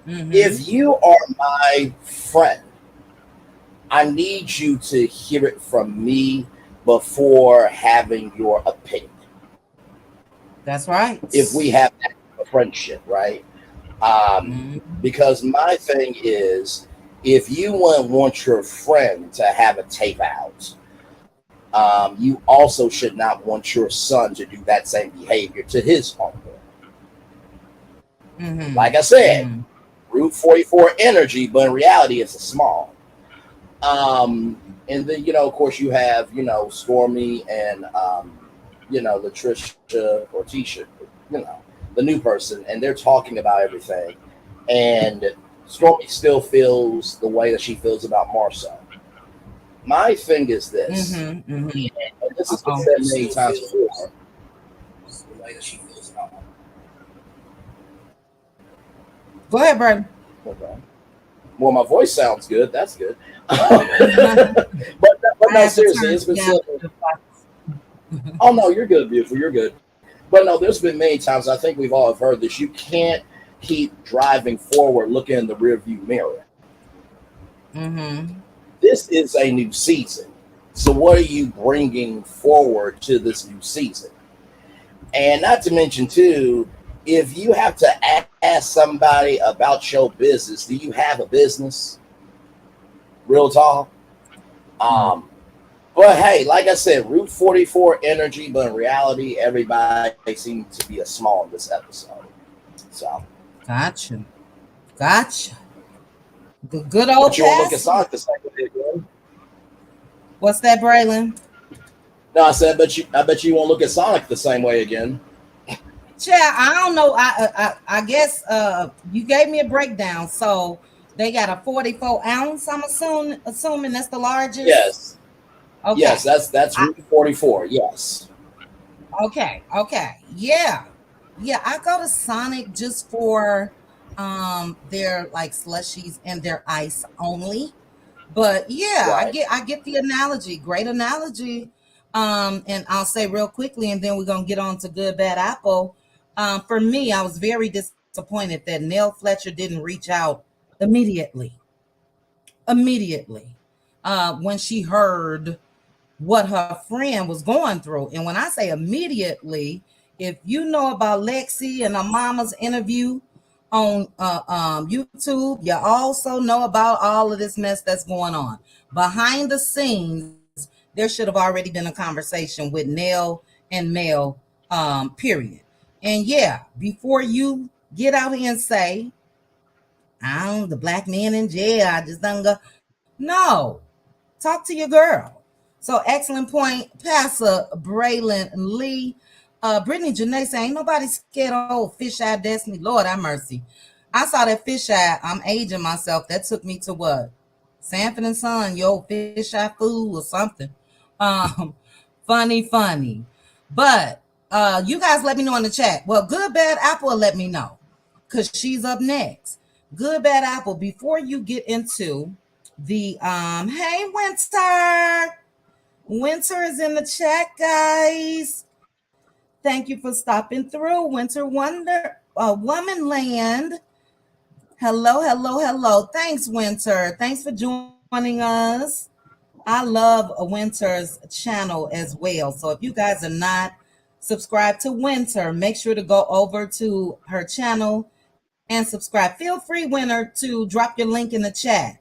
Mm-hmm. If you are my friend, I need you to hear it from me before having your opinion. That's right. If we have that friendship, right? Um, Mm-hmm. because my thing is, if you want your friend to have a tape out, you also should not want your son to do that same behavior to his homeboy. Mm-hmm. Like I said, Mm-hmm. Route 44 energy, but in reality, it's a small. And then of course, you have Stormy and Latricia or Tisha, you know, the new person, and they're talking about everything. And Stormy still feels the way that she feels about Marcel. My thing is this, Mm-hmm. Mm-hmm. and this has been Uh-oh. said many times before. Go ahead, Brandon. Okay. Well, my voice sounds good. That's good. I but no, had to seriously, turn it's been down said. the device. Oh no, you're good, beautiful. You're good. But no, there's been many times I think we've all have heard this. You can't keep driving forward looking in the rearview mirror. Mm-hmm. This is a new season. So what are you bringing forward to this new season? And not to mention too, if you have to ask somebody about your business, do you have a business? Real talk. Um, but hey, like I said, Route 44 energy, but in reality, everybody seems to be a small in this episode. So, Gotcha. Gotcha. The good but old you won't look at pastor. Sonic the same way again. What's that, Braylon? No, I said, I bet you won't look at Sonic the same way again. Chad, I don't know. I guess you gave me a breakdown. So they got a 44 ounce. I'm assuming that's the largest. Yes, yes, Okay. that's I, Route 44. Yes, okay. Okay. Yeah. Yeah. I go to Sonic just for their like slushies and their ice only. But yeah, right. I get the analogy. Great analogy. And I'll say real quickly, and then we're gonna get on to Good Bad Apple. For me, I was very disappointed that Nell Fletcher didn't reach out immediately. Immediately, when she heard what her friend was going through. And when I say immediately, if you know about Lexi and her mama's interview on YouTube, you also know about all of this mess that's going on. Behind the scenes, there should have already been a conversation with Nell and Mel, period. And yeah, before you get out here and say, I'm the black man in jail, I just don't go. No, talk to your girl. So excellent point, Pastor Braylon Lee. Brittany Janae saying, ain't nobody scared of old fish eye Destiny. Lord have mercy. I saw that fish eye. I'm aging myself. That took me to what? Sanford and Son, yo, fish eye food or something. Um, funny. But you guys let me know in the chat. Well, Good Bad Apple will let me know because she's up next. Good Bad Apple, before you get into the hey Winter. Winter is in the chat, guys. Thank you for stopping through. Winter Wonder Woman Land. Hello. Thanks, Winter. Thanks for joining us. I love Winter's channel as well. So if you guys are not subscribed to Winter, make sure to go over to her channel and subscribe. Feel free, Winter, to drop your link in the chat.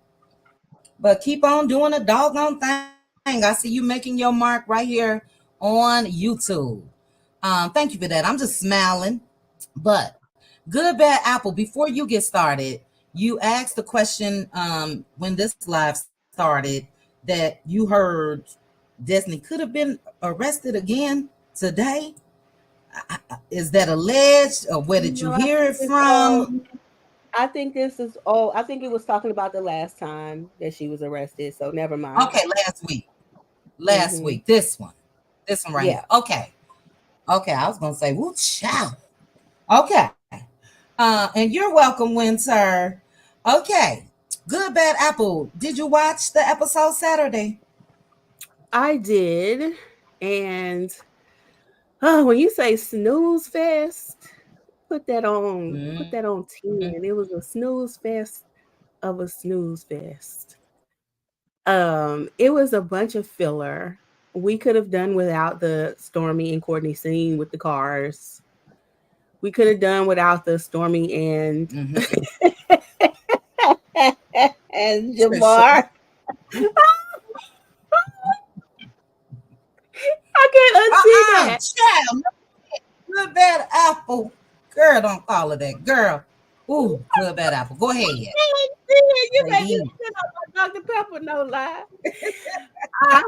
But keep on doing the doggone thing. I see you making your mark right here on YouTube. Thank you for that. I'm just smiling. But Good Bad Apple, before you get started, you asked the question when this live started that you heard Destiny could have been arrested again today. Is that alleged, or where did you hear it from? I think this is I think it was talking about the last time that she was arrested. So never mind. Okay, last week. This one right here. Okay, I was gonna say, woo, child. Okay, and you're welcome, Winter. Okay, Good Bad Apple. Did you watch the episode Saturday? I did, and when you say snooze fest, put that on 10. It was a snooze fest of a snooze fest. It was a bunch of filler. We could have done without the Stormy and Courtney scene with the cars. We could have done without the Stormy and and Jamar. I can't unsee that. Child, Good Bad Apple. Girl, don't call her that. Girl. Ooh, Good Bad Apple. Go ahead. You made me spit on my Dr. Pepper, no lie. I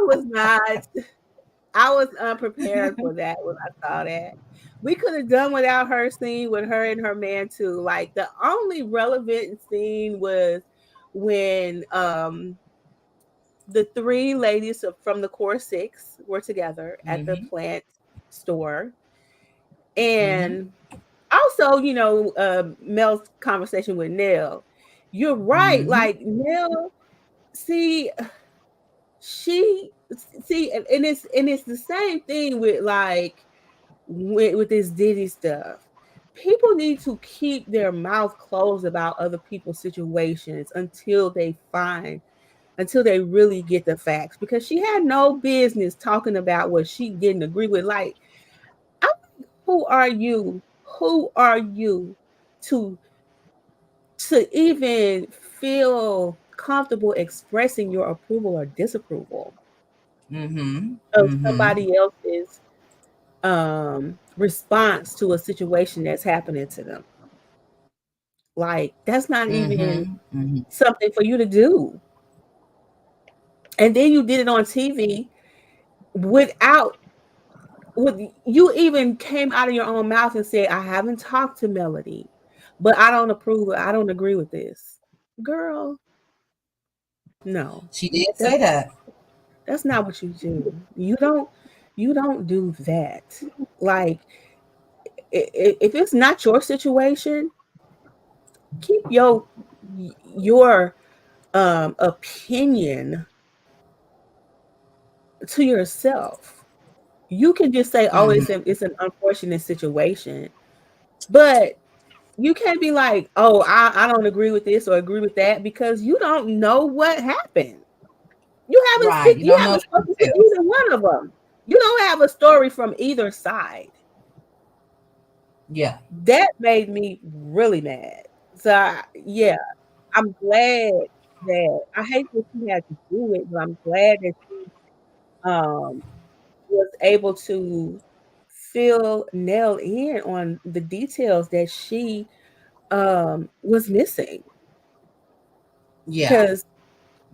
was unprepared for that when I saw that. We could have done without her scene with her and her man too. Like the only relevant scene was when the three ladies from the Core Six were together at the plant store. And also, you know, Mel's conversation with Nell. You're right. Like Nell, and it's the same thing with like with this Diddy stuff. People need to keep their mouth closed about other people's situations until they really get the facts, because she had no business talking about what she didn't agree with. Like, who are you? Who are you to even feel comfortable expressing your approval or disapproval of somebody else's response to a situation that's happening to them? Like, that's not even something for you to do. And then you did it on TV you even came out of your own mouth and said, I haven't talked to Melody, but I don't agree with this. Girl, no. She did say that. That's not what you do. You don't do that. Like, if it's not your situation, keep your opinion to yourself. you can just say, "Oh, Mhm. it's an unfortunate situation," but you can't be like, "Oh, I don't agree with this or agree with that," because you don't know what happened. Right. You You don't know haven't the spoken to details. either one of them. You don't have a story from either side. Yeah. That made me really mad. So yeah, I'm glad that I hate that she had to do it, but I'm glad that she um was able to fill Nell in on the details that she was missing Yeah. because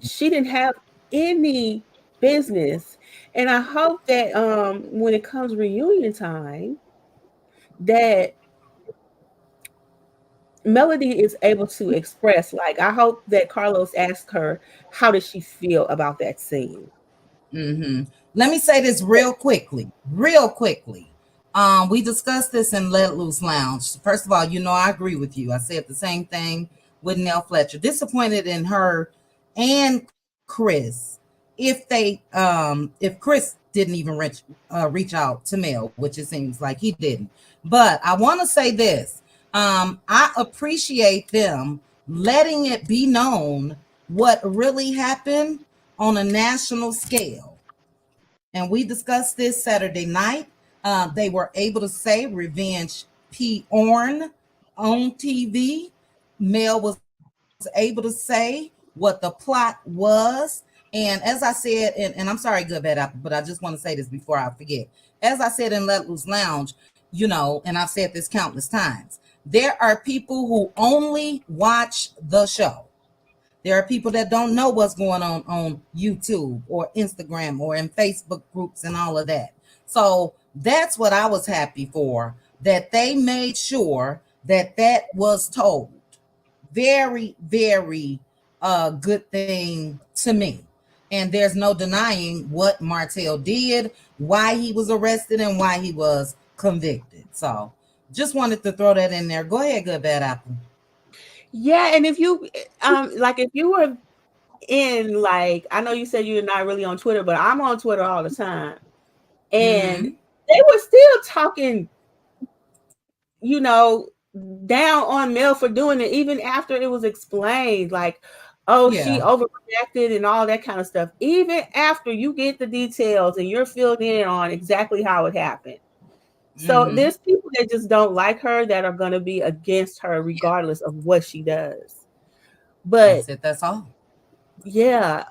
she didn't have any business. And I hope that when it comes reunion time, that Melody is able to express, like, I hope that Carlos asked her, how does she feel about that scene? Mm-hmm. Let me say this real quickly. Real quickly. We discussed this in Let Loose Lounge. First of all, you know I agree with you. I said the same thing with Nell Fletcher. Disappointed in her and Chris. If Chris didn't even reach out to Mel, which it seems like he didn't. But I want to say this. I appreciate them letting it be known what really happened on a national scale. And we discussed this Saturday night. They were able to say Revenge P. Orn on TV. Mel was able to say what the plot was. And as I said, and I'm sorry, Good Bad Apple, but I just want to say this before I forget. As I said in Let Loose Lounge, and I've said this countless times, there are people who only watch the show. There are people that don't know what's going on YouTube or Instagram or in Facebook groups and all of that. So that's what I was happy for, that they made sure that that was told. Very, very good thing to me. And there's no denying what Martel did, why he was arrested, and why he was convicted. So just wanted to throw that in there. Go ahead, Good Bad Apple. Yeah, and if you like if you were in, like, I know you said you're not really on Twitter, but I'm on Twitter all the time. And Mm-hmm. they were still talking, you know, down on Mel for doing it, even after it was explained, like, oh, she Yeah. overreacted and all that kind of stuff. Even after you get the details and you're filled in on exactly how it happened. So Mm-hmm. there's people that just don't like her that are going to be against her Yeah. regardless of what she does. That's But it. That's all. yeah,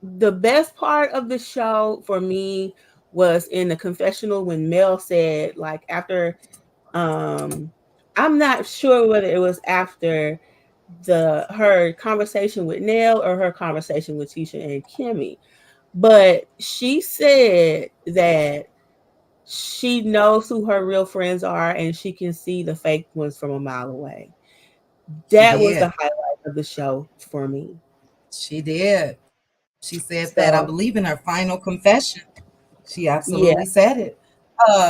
the best part of the show for me was in the confessional when Mel said, like, after I'm not sure whether it was after her conversation with Nell or her conversation with Tisha and Kimmy, but she said that she knows who her real friends are and she can see the fake ones from a mile away. She That was the did. highlight of the show for me. She did. She said that, I believe, in So her final confession. She absolutely yeah, said it.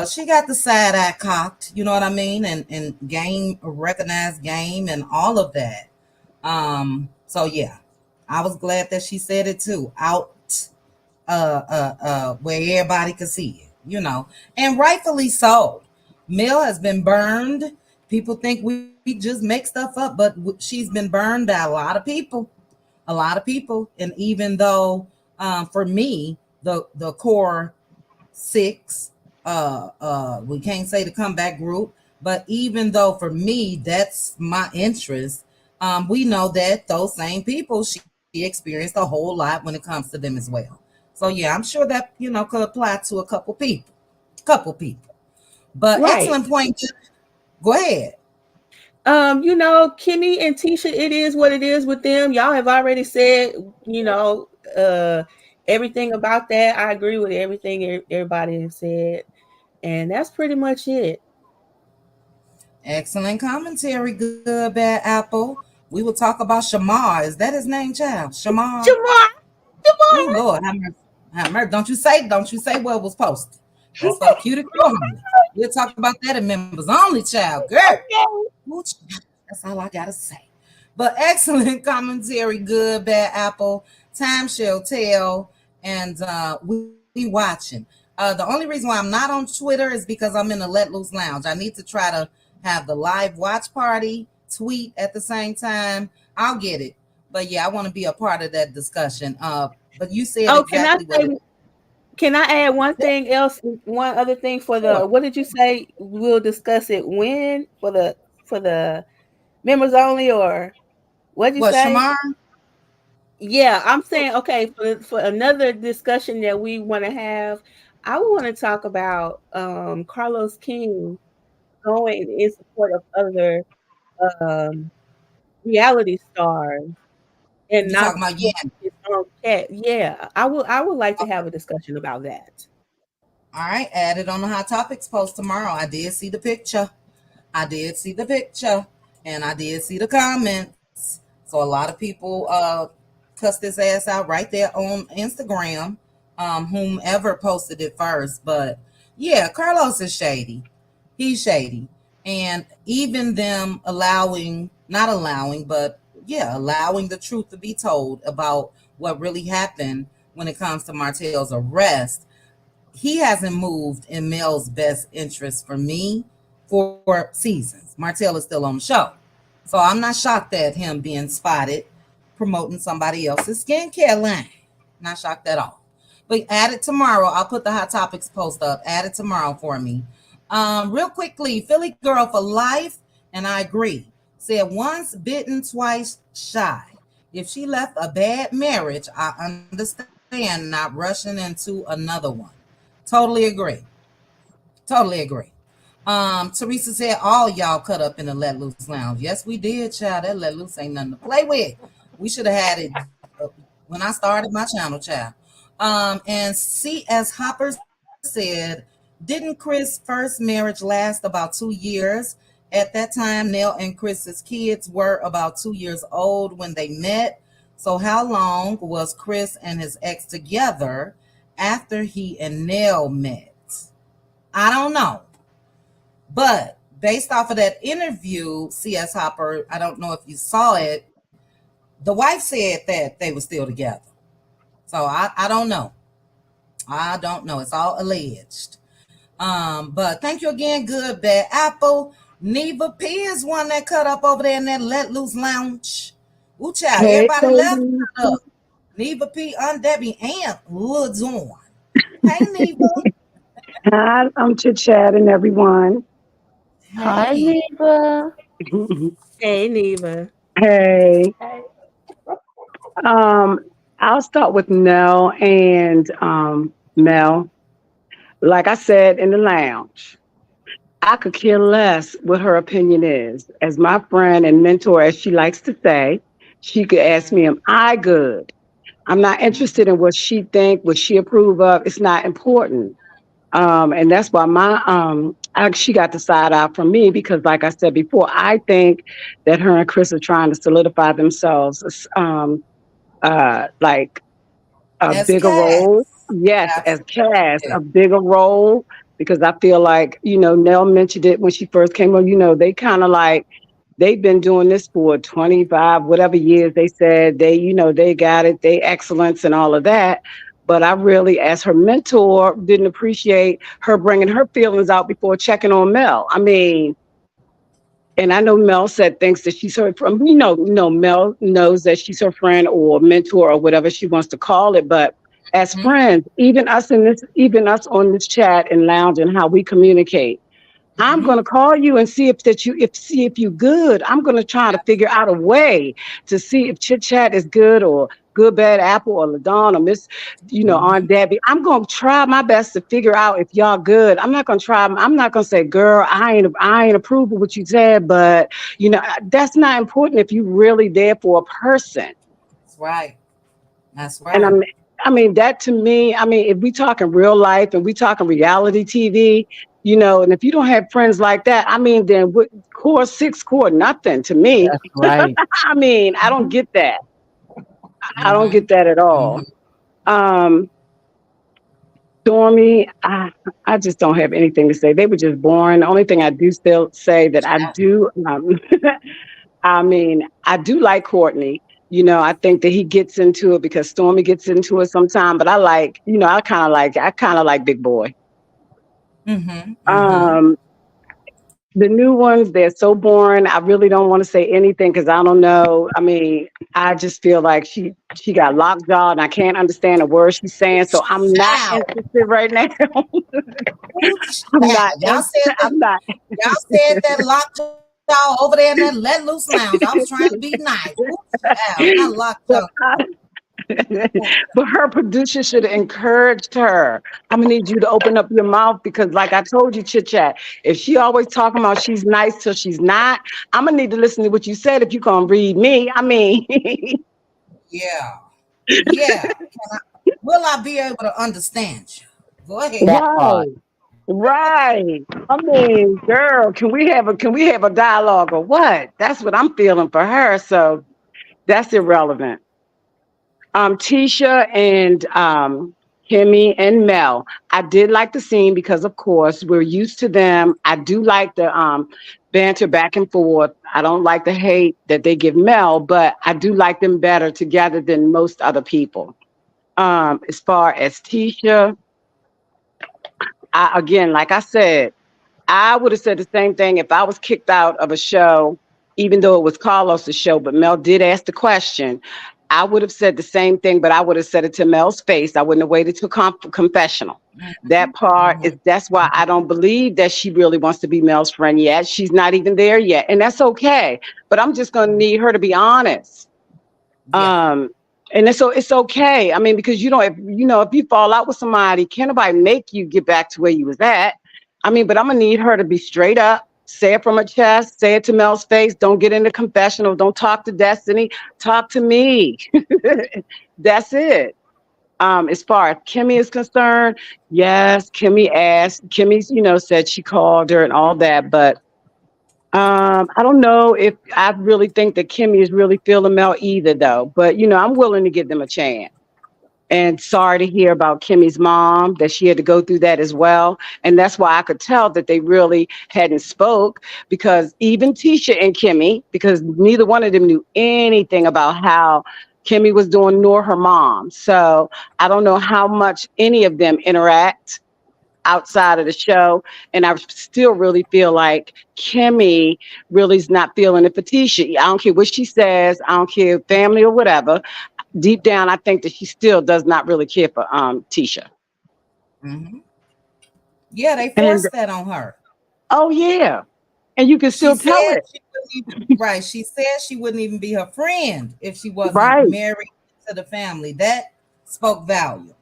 She got the side eye cocked, you know what I mean? And game recognized game and all of that. So yeah. I was glad that she said it too. Out where everybody could see it. And rightfully so. Mill has been burned. People think we just make stuff up, but she's been burned by a lot of people. And even though, for me, the core six, we can't say the comeback group, but even though for me that's my interest, we know that those same people, she experienced a whole lot when it comes to them as well. So yeah, I'm sure that could apply to a couple people. But right. excellent point. Go ahead. Kimmy and Tisha, it is what it is with them. Y'all have already said, you know, uh, everything about that. I agree with everything everybody has said, and that's pretty much it. Excellent commentary, Good Bad Apple. We will talk about Shamar. Is that his name, child? Shamar. Jamar, Oh Jamar. Lord, have mercy. Have mercy. Don't you say what was posted. That's for the cutie corner. We'll talk about that in members only, child. Girl. Okay. Ooh, that's all I gotta say. But excellent commentary, Good Bad Apple. Time shall tell, and we watching. The only reason why I'm not on Twitter is because I'm in the Let Loose Lounge. I need to try to have the live watch party tweet at the same time. I'll get it. But yeah, I want to be a part of that discussion. But you said Oh, can I exactly what say? it Can I add one thing else? One other thing for for. the what did you say? We'll discuss it when for the members only, or what'd you What, say? Shamar? Yeah, I'm saying okay for another discussion that we want to have. I want to talk about Carlos King going in support of other um, reality stars and You not talking about support Yan? his own cat. Yeah, I would like to have a discussion about that. All right, add it on the Hot Topics post tomorrow. I did see the picture. I did see the picture, and I did see the comments. So a lot of people cussed his ass out right there on Instagram. Whomever posted it first, but yeah, Carlos is shady. He's shady, and even them allowing, not allowing, but yeah, allowing the truth to be told about what really happened when it comes to Martel's arrest. He hasn't moved in Mel's best interest for me for seasons. Martel is still on the show. So I'm not shocked at him being spotted promoting somebody else's skincare line. Not shocked at all. But add it tomorrow. I'll put the Hot Topics post up. Add it tomorrow for me. Real quickly, Philly girl for life, and I agree. Said once bitten, twice shy. If she left a bad marriage, I understand not rushing into another one. Totally agree. Totally agree. Teresa said all y'all cut up in the Let Loose Lounge. Yes, we did, child. That Let Loose ain't nothing to play with. We should have had it when I started my channel, child. And C.S. Hopper said, didn't Chris' first marriage last about 2 years? At that time, Nell and Chris's kids were about 2 years old when they met. So how long was Chris and his ex together after he and Nell met? I don't know. But based off of that interview, C.S. Hopper, I don't know if you saw it, the wife said that they were still together. So I don't know. I don't know. It's all alleged. But thank you again, Good Bad Apple. Neva P is one that cut up over there in that Let Loose Lounge. Ooh, child, Hey, everybody left ladies. cut up. Neva P, Debbie, and Woods on. Hey, Neva. Hi, I'm chit chatting, everyone. Hi, Hey. Neighbor. Hey, Neva. Hey, um, I'll start with Nell and Mel. Like I said in the lounge, I could care less what her opinion is. As my friend and mentor, as she likes to say, she could ask me, "Am I good?" I'm not interested in what she think, what she approve of. It's not important. And that's why she got the side out from me because, like I said before, I think that her and Chris are trying to solidify themselves, like a As bigger role. cats. Yes, as cast, Absolutely. a bigger role. Because I feel like, Nell mentioned it when she first came on, they kind of like, they've been doing this for 25, whatever years they said they got it, they excellence and all of that. But I really, as her mentor, didn't appreciate her bringing her feelings out before checking on Mel. I mean, and I know Mel said things that she's heard from, Mel knows that she's her friend or mentor or whatever she wants to call it. But as Mhm. friends, even us on this chat and lounge and how we communicate, I'm Mhm. gonna call you and see if you good. I'm gonna try to figure out a way to see if Chit Chat is good or Good Bad Apple or Ladon or Miss, Aunt Debbie. I'm gonna try my best to figure out if y'all good. I'm not gonna say, girl, I ain't approve of what you said, but that's not important if you really there for a person. That's right. That's And right. I mean, that to me, I mean, if we talking real life and we talking reality TV, and if you don't have friends like that, I mean, then what, core six, core nothing to me. That's right. I mean, I don't get that. I don't Mhm. get that at all. Mhm. Um, Stormy, I just don't have anything to say. They were just boring. The only thing I do still say that I do, I mean, I do like Courtney. I think that he gets into it because Stormy gets into it sometime. But I kind of like Big Boy. Mm-hmm. Mm-hmm. Um, the new ones, they're so boring. I really don't want to say anything because I don't know. I mean, I just feel like she got lockjaw and I can't understand a word she's saying. So I'm not Child. interested right now. Ooh, I'm not. child. I'm not. Y'all said that lockjaw over there in that let loose lounge. I was trying to be nice. Ooh, child. Not but lockjaw. but her producer should have encouraged her. I'm gonna need you to open up your mouth because, like I told you, chit chat. If she always talking about she's nice till she's not, I'm gonna need to listen to what you said if you gonna read me. I mean, Yeah. Yeah. Will I be able to understand you? Go ahead. That part. right, right. I mean, girl, can we have a dialogue or what? That's what I'm feeling for her. So that's irrelevant. Tisha and Kimmy and Mel. I did like the scene because, of course, we're used to them. I do like the banter back and forth. I don't like the hate that they give Mel, but I do like them better together than most other people. As far as Tisha, again, like I said, I would have said the same thing if I was kicked out of a show, even though it was Carlos's show, but Mel did ask the question. I would have said the same thing, but I would have said it to Mel's face. I wouldn't have waited to confessional. That part Mm-hmm. that's why I don't believe that she really wants to be Mel's friend yet. She's not even there yet. And that's okay. But I'm just gonna need her to be honest. Yeah. Um, and so it's okay. I mean, because if you fall out with somebody, can't nobody make you get back to where you was at. I mean, but I'm gonna need her to be straight up, say it from her chest, say it to Mel's face. Don't get into confessional. Don't talk to Destiny. Talk to me. That's it. As far as Kimmy is concerned, yes, Kimmy's, said she called her and all that, but I don't know if I really think that Kimmy is really feeling Mel either, though. But I'm willing to give them a chance. And sorry to hear about Kimmy's mom that she had to go through that as well. And that's why I could tell that they really hadn't spoke because even Tisha and Kimmy, because neither one of them knew anything about how Kimmy was doing nor her mom. So I don't know how much any of them interact outside of the show. And I still really feel like Kimmy really is not feeling it for Tisha. I don't care what she says. I don't care family or whatever. Deep down, I think that she still does not really care for Tisha. Mm-hmm. Yeah, they And forced that on her. oh yeah, and you can She still said tell it, she wouldn't even, right. She said she wouldn't even be her friend if she wasn't right? married to the family. That spoke volumes.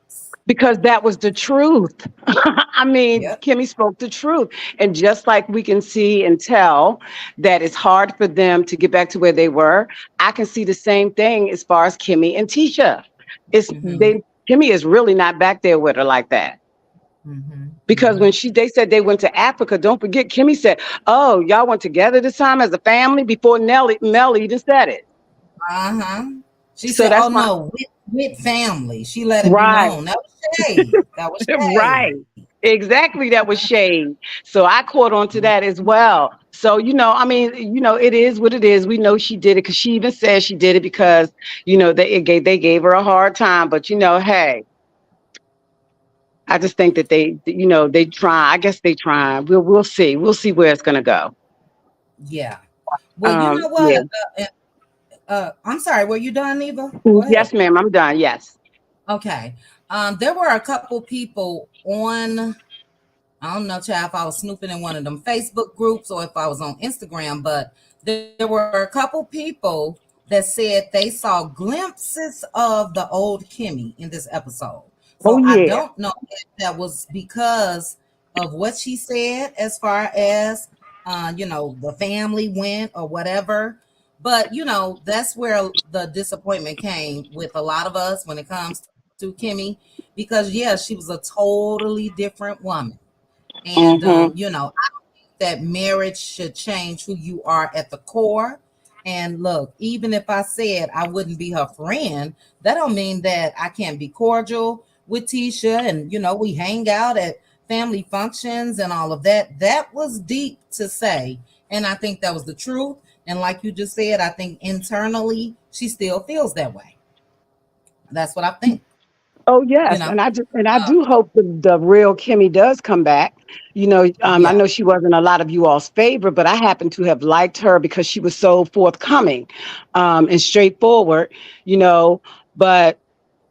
Because that was the truth. I mean, Yep. Kimmy spoke the truth. And just like we can see and tell that it's hard for them to get back to where they were, I can see the same thing as far as Kimmy and Tisha. It's Mm-hmm. they Kimmy is really not back there with her like that. Mm-hmm. Because Mm-hmm. when they said they went to Africa, don't forget Kimmy said, "Oh, y'all went together this time as a family." Before Mel even said it. Uh-huh. She So said, that's "Oh my no, with family." She let it be right. known. That was shade. That was Right. shade. Exactly. That was shade. So I caught on to that as well. So, I mean, it is what it is. We know she did it because she even said she did it because, they gave her a hard time. But, hey, I just think that they try. I guess they try. We'll see. We'll see where it's going to go. Yeah. Well, you know Yeah. what? I'm sorry. Were you done, Eva? Go ahead. Yes, ma'am. I'm done. Yes. Okay. There were a couple people on, I don't know, child, if I was snooping in one of them Facebook groups or if I was on Instagram, but there were a couple people that said they saw glimpses of the old Kimmy in this episode. Oh, So I yeah. don't know if that was because of what she said as far as, the family went or whatever. But, that's where the disappointment came with a lot of us when it comes to Kimmy, because, yeah, she was a totally different woman. And, Mm-hmm. I don't think that marriage should change who you are at the core. And look, even if I said I wouldn't be her friend, that don't mean that I can't be cordial with Tisha. And, we hang out at family functions and all of that. That was deep to say. And I think that was the truth. And like you just said, I think internally she still feels that way. That's what I think. Oh You yes, know, and I do hope the real Kimmy does come back. I yeah, know she wasn't a lot of you all's favorite, but I happen to have liked her because she was so forthcoming, and straightforward. You know, but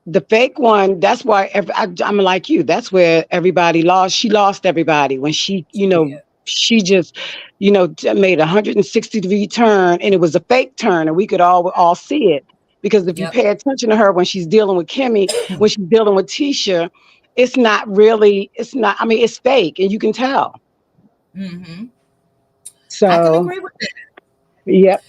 the fake one, that's why I'm like you. That's where everybody lost. She lost everybody when she just, made a 160-degree turn, and it was a fake turn, and we could all see it. Because if you yep. pay attention to her when she's dealing with Kimmy, when she's dealing with Tisha, it's not really. It's not. I mean, it's fake, and you can tell. Hmm. I can So, agree with that. yep.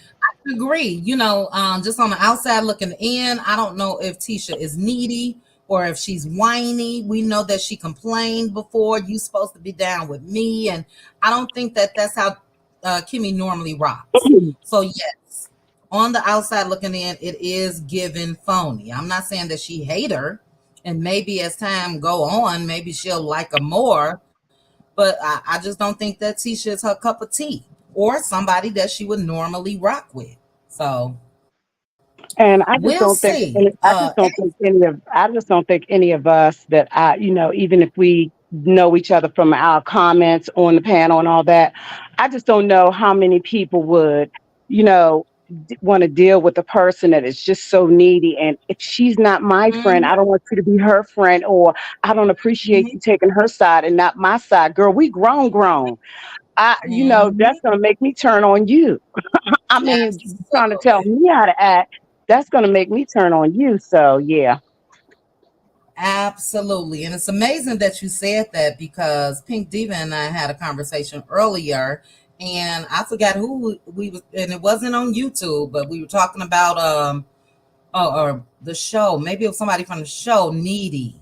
Agree. Just on the outside looking in, I don't know if Tisha is needy or if she's whiny. We know that she complained before. You supposed to be down with me, and I don't think that that's how Kimmy normally rocks. So yes, on the outside looking in, it is given phony. I'm not saying that she hate her, and maybe as time go on, maybe she'll like her more. But I just don't think that Tisha is her cup of tea or somebody that she would normally rock with. So And we'll see. I just don't think any of us that even if we know each other from our comments on the panel and all that, I just don't know how many people would, you know, want to deal with a person that is just so needy. And if she's not my friend, Mhm, I don't want you to be her friend, or I don't appreciate mhm, you taking her side and not my side. Girl, we grown. That's mhm. gonna make me turn on you. I mean, trying to tell Absolutely. me how to act, that's going to make me turn on you. So, yeah. Absolutely. And it's amazing that you said that because Pink Diva and I had a conversation earlier and I forgot who we was, and it wasn't on YouTube, but we were talking about or the show. Maybe it was somebody from the show, Needy.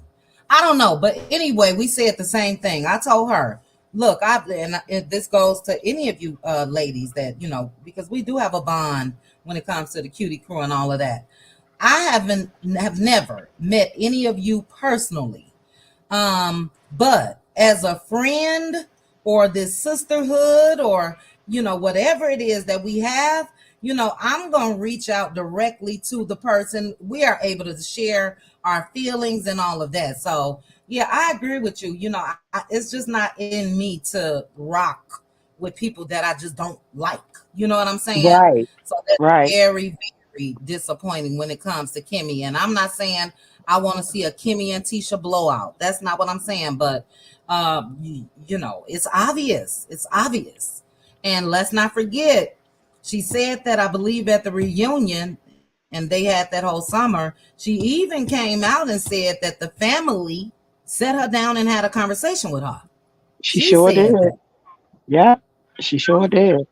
I don't know, but anyway, we said the same thing. I told her, look, and this goes to any of you ladies that because we do have a bond when it comes to the cutie crew and all of that. I have never met any of you personally, but as a friend or this sisterhood or whatever it is that we have, I'm going to reach out directly to the person. We are able to share our feelings and all of that. So, yeah, I agree with you. It's just not in me to rock with people that I just don't like. You know what I'm saying? Right. So that's Right. very, very disappointing when it comes to Kimmy. And I'm not saying I want to see a Kimmy and Tisha blowout. That's not what I'm saying. But it's obvious. It's obvious. And let's not forget, she said that I believe at the reunion, and they had that whole summer. She even came out and said that the family sat her down and had a conversation with her. She She sure did. said that. Yeah. She sure did.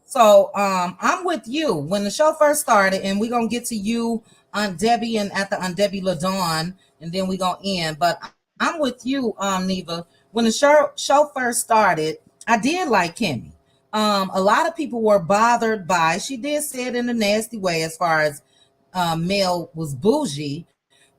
So I'm with you. When the show first started, and we're gonna get to you, Aunt Debbie, and at the Aunt Debbie LaDawn, and then we're gonna end. But I'm with you, Neva. When the show first started, I did like Kimmy. A lot of people were bothered by. She did say it in a nasty way, as far as Mel was bougie.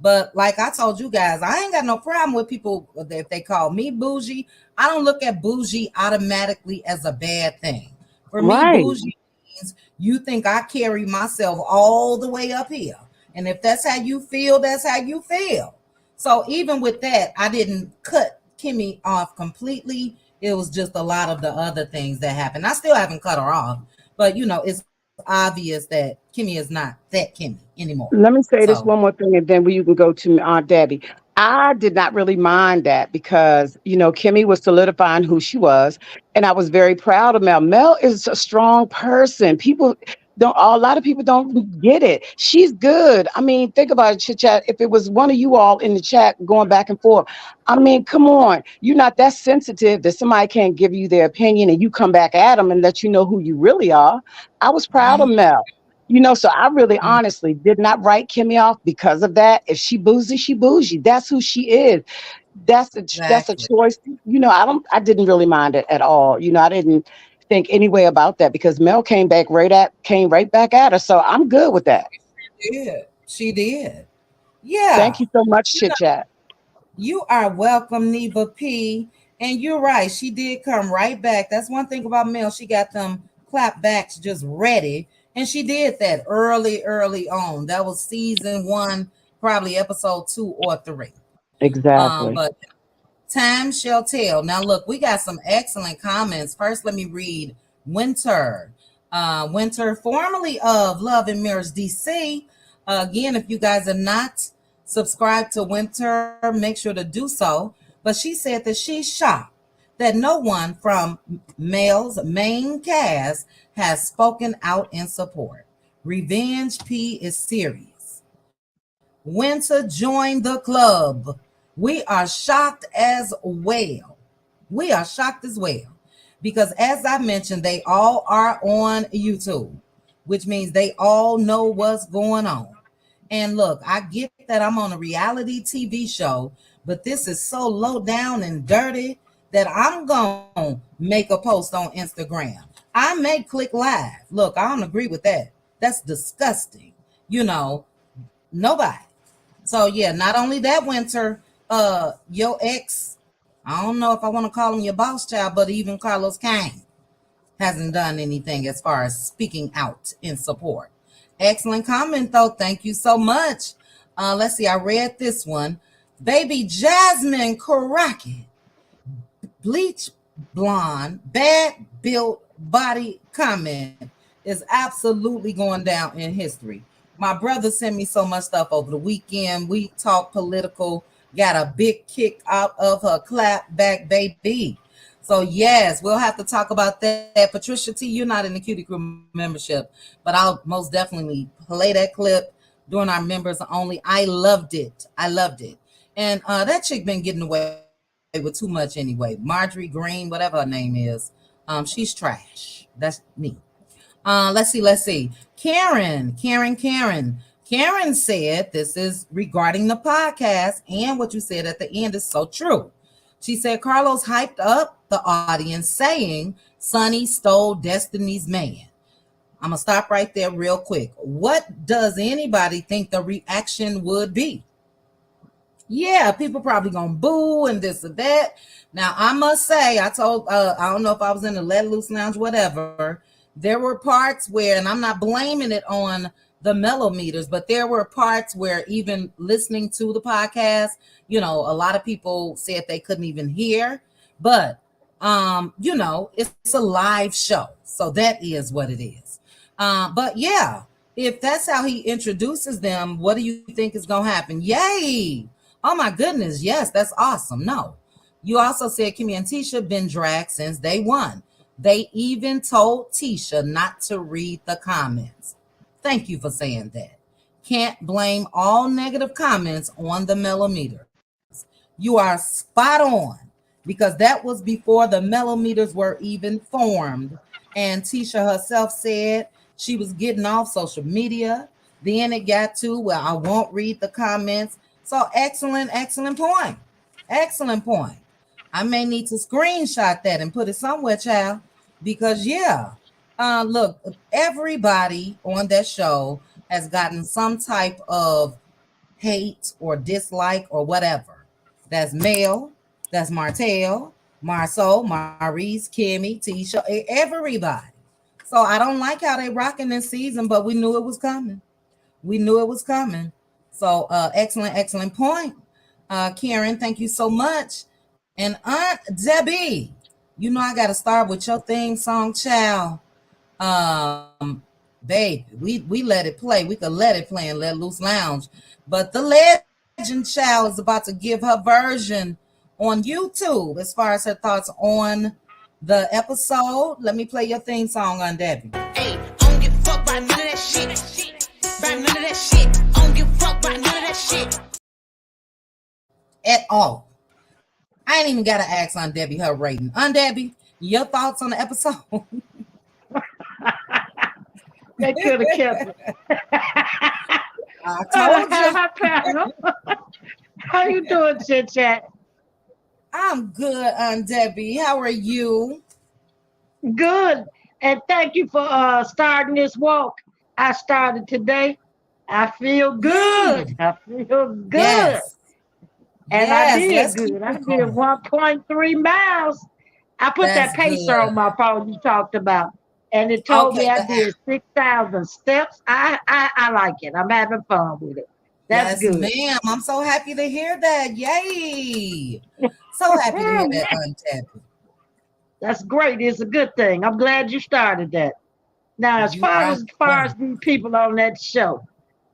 But like I told you guys, I ain't got no problem with people if they call me bougie. I don't look at bougie automatically as a bad thing. For me, Right. bougie means you think I carry myself all the way up here. And if that's how you feel, that's how you feel. So even with that, I didn't cut Kimmy off completely. It was just a lot of the other things that happened. I still haven't cut her off, but it's obvious that Kimmy is not that Kimmy anymore. Let me say So, this one more thing, and then you can go to Aunt Debbie. I did not really mind that because, Kimmy was solidifying who she was. And I was very proud of Mel. Mel is a strong person. A lot of people don't get it. She's good. I mean, think about it, chit chat. If it was one of you all in the chat going back and forth, I mean, come on. You're not that sensitive that somebody can't give you their opinion and you come back at them and let you know who you really are. I was proud of mhm, Mel. So I really mhm, honestly did not write Kimmy off because of that. If she bougie, she bougie. That's who she is. That's a exactly. choice. I didn't really mind it at all. I didn't think any way about that because Mel came right back at her. So I'm good with that. Did. She did. Thank Yeah. you so much, You Chit Chat. You are welcome, Neva P. And you're right. She did come right back. That's one thing about Mel. She got them clap backs just ready. And she did that early on. That was season 1, probably episode 2 or 3. Exactly. But time shall tell. Now, look, we got some excellent comments. First, let me read Winter. Winter, formerly of Love and Mirrors DC. Again, if you guys are not subscribed to Winter, make sure to do so. But she said that she's shocked that no one from Mel's main cast has spoken out in support. Revenge P is serious. Winter joined the club. We are shocked as well. We are shocked as well. Because as I mentioned, they all are on YouTube, which means they all know what's going on. And look, I get that I'm on a reality TV show, but this is so low down and dirty that I'm going to make a post on Instagram. I may click live. Look, I don't agree with that. That's disgusting. Nobody. So yeah, not only that, Winter, your ex, I don't know if I want to call him your boss child, but even Carlos Kane hasn't done anything as far as speaking out in support. Excellent comment though. Thank you so much. Let's see. I read this one. Baby Jasmine Karaki, bleach blonde, bad built body comment is absolutely going down in history. My brother sent me so much stuff over the weekend. We talked political, got a big kick out of her clap back, baby. So yes, we'll have to talk about that. Patricia T, you're not in the Cutie Crew membership, but I'll most definitely play that clip during our members only. I loved it. And that chick been getting away with too much anyway. Marjorie Green, whatever her name is. She's trash. That's me. Let's see. Karen said, this is regarding the podcast, and what you said at the end is so true. She said Carlos hyped up the audience saying Sonny stole Destiny's man. I'm gonna stop right there real quick. What does anybody think the reaction would be? Yeah, people probably gonna boo and this or that. Now I must say, I don't know if I was in the Let Loose Lounge, whatever. There were parts where, and I'm not blaming it on the mellometers, but there were parts where even listening to the podcast, a lot of people said they couldn't even hear. But it's a live show, so that is what it is. But yeah, if that's how he introduces them, what do you think is gonna happen? Yay! Oh my goodness, yes, that's awesome. No, you also said Kimmy and Tisha been dragged since day one. They even told Tisha not to read the comments. Thank you for saying that. Can't blame all negative comments on the mellometers. You are spot on, because that was before the mellometers were even formed. And Tisha herself said she was getting off social media. Then it got to, well, I won't read the comments. So excellent point. Excellent point. I may need to screenshot that and put it somewhere, child, because yeah, look, everybody on that show has gotten some type of hate or dislike or whatever. That's Mel, that's Martel, Marceau, Maurice, Kimmy, Tisha, everybody. So I don't like how they rocking this season, but we knew it was coming. So excellent point. Karen, thank you so much. And Aunt Debbie, I got to start with your theme song, child. Babe, we let it play. We could let it play and Let Loose Lounge. But the legend child is about to give her version on YouTube as far as her thoughts on the episode. Let me play your theme song, Aunt Debbie. Hey, I don't give a fuck by none of that shit. By none of that shit. I don't give a fuck by none of that shit. At all. I ain't even got to ask Aunt Debbie her rating. Aunt Debbie, your thoughts on the episode? They could have kept it. I told you. How you doing, Chit Chat? I'm good, Aunt Debbie. How are you? Good. And thank you for starting this walk. I started today. I feel good. I feel good. Yes. And I did good. I did 1.3 miles. I put that pacer on my phone you talked about. and it told me Okay, I did 6,000 steps. I like it. I'm having fun with it. That's yes, good. ma'am. I'm so happy to hear that. Yay! So happy to hear that, Untapped. That's great. It's a good thing. I'm glad you started that. Now, as You far are as far welcome. as these people on that show,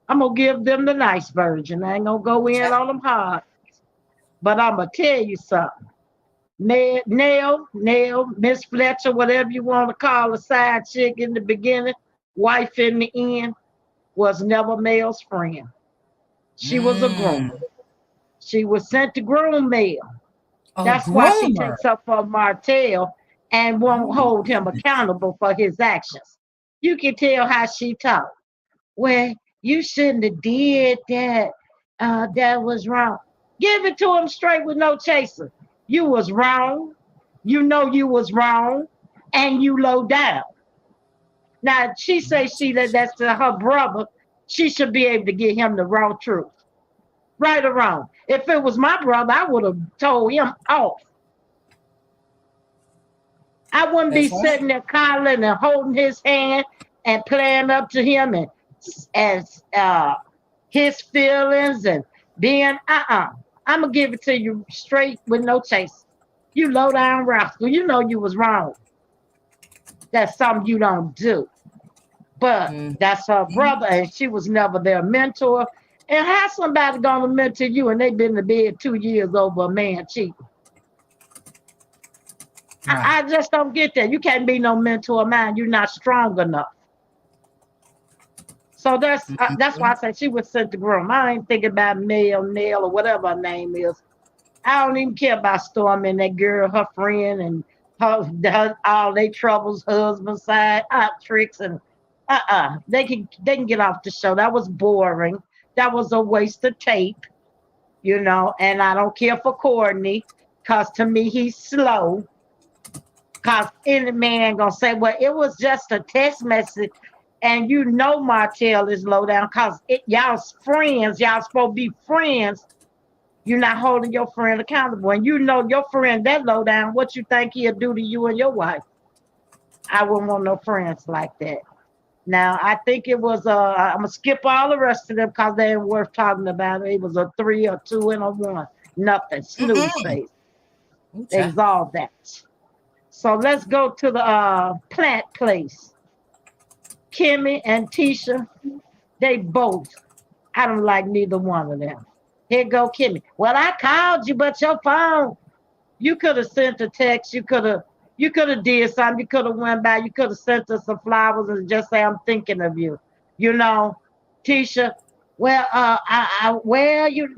I'm gonna give them the nice version. I ain't gonna go in on them hard. But I'm gonna tell you something. Nail, Miss Fletcher, whatever you want to call a side chick in the beginning, wife in the end, was never Mel's friend. She was a Mm, groomer. She was sent to groom Mel. a That's why she groomer. takes up for Martel and won't Ooh, hold him accountable for his actions. You can tell how she talked. Well, you shouldn't have did that. That was wrong. Give it to him straight with no chaser. You was wrong. You know you was wrong, and you low down. Now she say that's to her brother. She should be able to get him the raw truth, right or wrong. If it was my brother, I would have told him off. I wouldn't be that's right. sitting there coddling and holding his hand and playing up to him and as his feelings and being I'm gonna give it to you straight with no chase. You low down rascal. You know you was wrong. That's something you don't do. But Mm, that's her brother, and she was never their mentor. And how somebody gonna mentor you and they been in bed 2 years over a man cheating? right. I just don't get that. You can't be no mentor of mine. You're not strong enough. So that's why I Mhm. said she was sent to groom. I ain't thinking about Nail, or whatever her name is. I don't even care about Storm and that girl, her friend, and her all they troubles, husband side, tricks, and they can get off the show. That was boring. That was a waste of tape, And I don't care for Courtney, cause to me he's slow. Cause any man gonna say, well, it was just a text message. And Martel is low down because y'all's friends, y'all supposed to be friends. You're not holding your friend accountable. And your friend that low down, what you think he'll do to you and your wife? I wouldn't want no friends like that. Now, I think it was, I'm going to skip all the rest of them because they ain't worth talking about. It was a 3, a 2, and a 1. Nothing. Snooze Mm-mm. face. Ooh, child. Exalt that. So let's go to the plant place. Kimmy and Tisha, they both. I don't like neither one of them. Here go Kimmy. Well, I called you, but your phone. You could have sent a text. You could have did something. You could have went by. You could have sent us some flowers and just say, I'm thinking of you. Tisha. Well,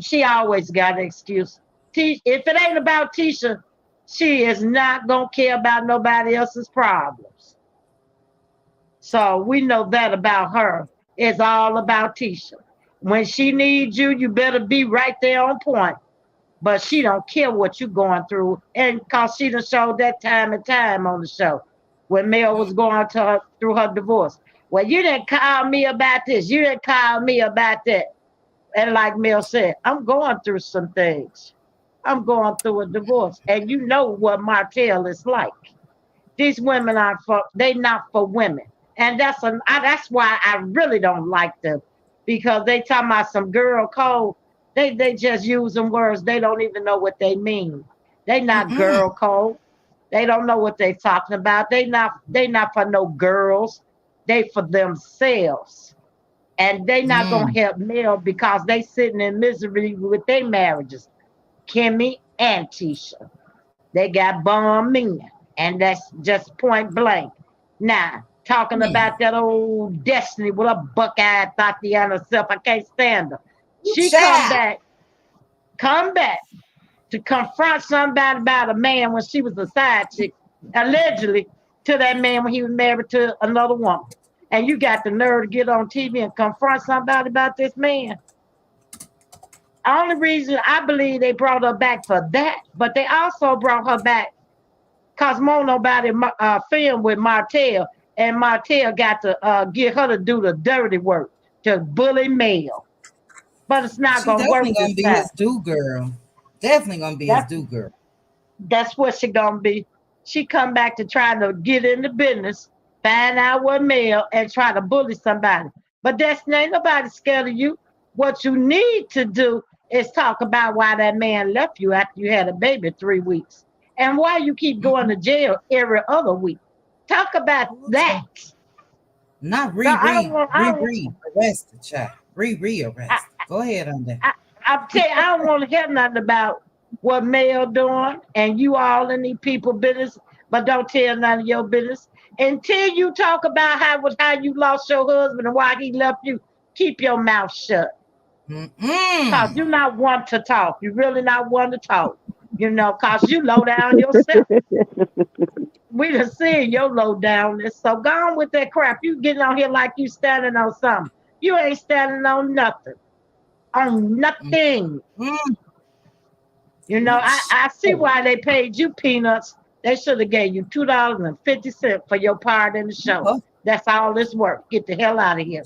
she always got an excuse. If it ain't about Tisha, she is not gonna care about nobody else's problems. So we know that about her. It's all about Tisha. When she needs you, you better be right there on point. But she don't care what you're going through. And cause she done showed that time and time on the show when Mel was going through her divorce. Well, you didn't call me about this. You didn't call me about that. And like Mel said, I'm going through some things. I'm going through a divorce. And you know what Martel is like. These women they not for women. And that's why I really don't like them. Because they talking about some girl code. They just using words. They don't even know what they mean. They not Mm-mm. girl code. They don't know what they talking about. They not for no girls. They for themselves. And they not gonna Mm. help Mel because they sitting in misery with their marriages. Kimmy and Tisha. They got bum men. And that's just point blank. Now, talking Mm. about that old Destiny with a buck-eyed Tatiana self, I can't stand her. Ooh, She child. come back to confront somebody about a man when she was a side chick, allegedly to that man when he was married to another woman. And you got the nerve to get on TV and confront somebody about this man. The only reason I believe they brought her back for that, but they also brought her back because more nobody filmed with Martel, and Martel got to get her to do the dirty work to bully Mel. But it's not She gonna definitely work gonna this be time. his do girl. Definitely gonna be his That's do girl. that's what she gonna be. She come back to try to get in the business, find out what male, and try to bully somebody. But that's ain't nobody scared of you. What you need to do is talk about why that man left you after you had a baby 3 weeks, and why you keep going to jail every other week. Talk about that. Not So arrested, child. Arrested. Go ahead on that. I'm telling you, I don't want to hear nothing about what Mel doing and you all in these people business, but don't tell none of your business. Until you talk about how you lost your husband and why he left you, keep your mouth shut. Cause you're not one to talk. You really not one to talk. Cause you low down yourself. We done seen your low downness. So go on with that crap. You getting on here like you standing on something. You ain't standing on nothing. On nothing. I see why they paid you peanuts. They should have gave you $2.50 for your part in the show. That's all this work. Get the hell out of here.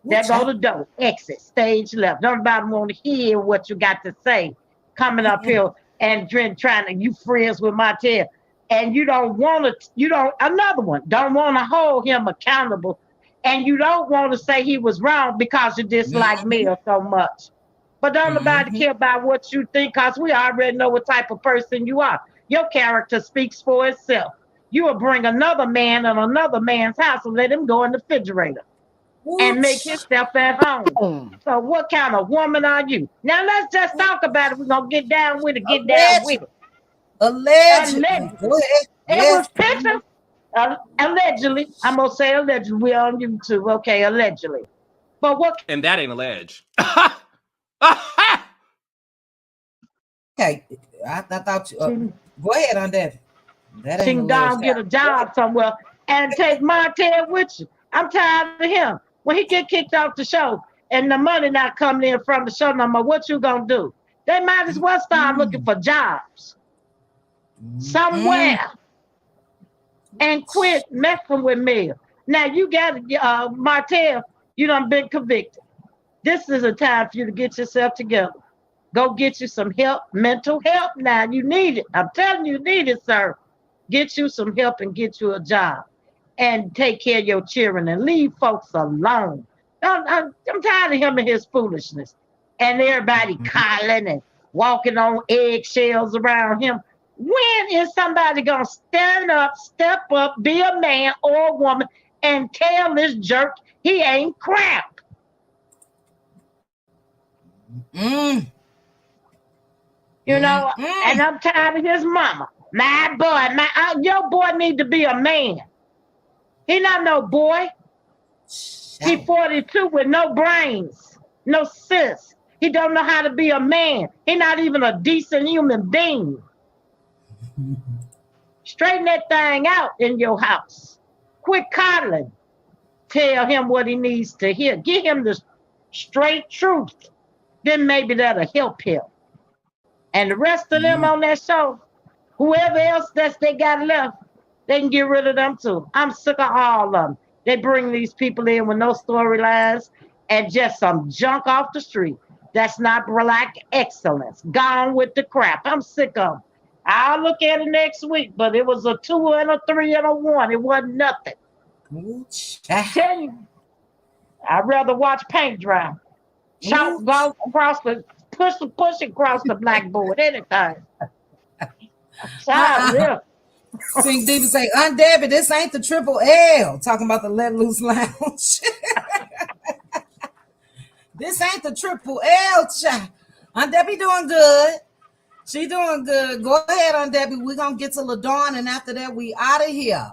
There go the door. Exit. Stage left. Nobody want to hear what you got to say. Coming up here and trying to, you friends with Martel. And you don't want to, another one, don't want to hold him accountable. And you don't want to say he was wrong because you dislike Mel so much. But don't nobody care about what you think, because we already know what type of person you are. Your character speaks for itself. You will bring another man in another man's house and let him go in the refrigerator and make himself at home. So what kind of woman are you? Now let's just talk about it. We're going to get down with it, down with it. Allegedly. Go ahead. It was pictures. Allegedly. I'm going to say allegedly. We're on YouTube. Okay, allegedly. But what? And that ain't alleged. Okay. I thought you. Go ahead on that. That ain't alleged. Get a job somewhere and take Martel with you. I'm tired of him. When he get kicked off the show and the money not coming in from the show no more, what you gonna do? They might as well start looking for jobs somewhere and quit messing with me. Now you got Martel, you done been convicted. This is a time for you to get yourself together. Go get you some help, mental help now. You need it. I'm telling you, you need it, sir. Get you some help and get you a job. And take care of your children and leave folks alone. I'm tired of him and his foolishness. And everybody calling and walking on eggshells around him. When is somebody going to stand up, step up, be a man or a woman, and tell this jerk he ain't crap? And I'm tired of his mama. My boy, your boy need to be a man. He not no boy. He 42 with no brains, no sense. He don't know how to be a man. He not even a decent human being. Straighten that thing out in your house. Quit coddling. Tell him what he needs to hear. Give him the straight truth. Then maybe that'll help him. And the rest of them on that show, whoever else they got left, they can get rid of them too. I'm sick of all of them. They bring these people in with no storylines and just some junk off the street. That's not black excellence. Gone with the crap. I'm sick of them. I'll look at it next week, but it was a 2 and a 3 and a 1. It wasn't nothing. I tell you, I'd rather watch paint dry. Chalk go across the push across the blackboard. Anything. Sing Deep and say, Aunt Debbie, this ain't the Triple L. Talking about the Let Loose Lounge. This ain't the Triple L, child. Aunt Debbie doing good. She doing good. Go ahead, Aunt Debbie. We're going to get to LaDawn, and after that, we out of here.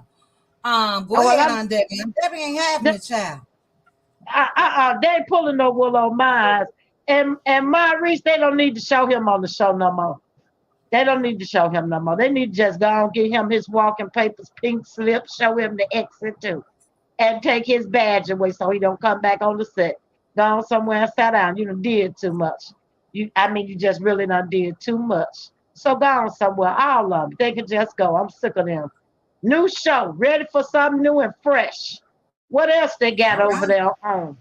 Go ahead, Aunt Debbie. Aunt Debbie ain't having it, child. They ain't pulling no wool on my eyes. And Maurice, they don't need to show him on the show no more. They don't need to show him no more. They need to just go and get him his walking papers, pink slip, show him the exit too. And take his badge away so he don't come back on the set. Go on somewhere and sit down. You done did too much. You just really done did too much. So go on somewhere. All of them. They can just go. I'm sick of them. New show. Ready for something new and fresh. What else they got over there on?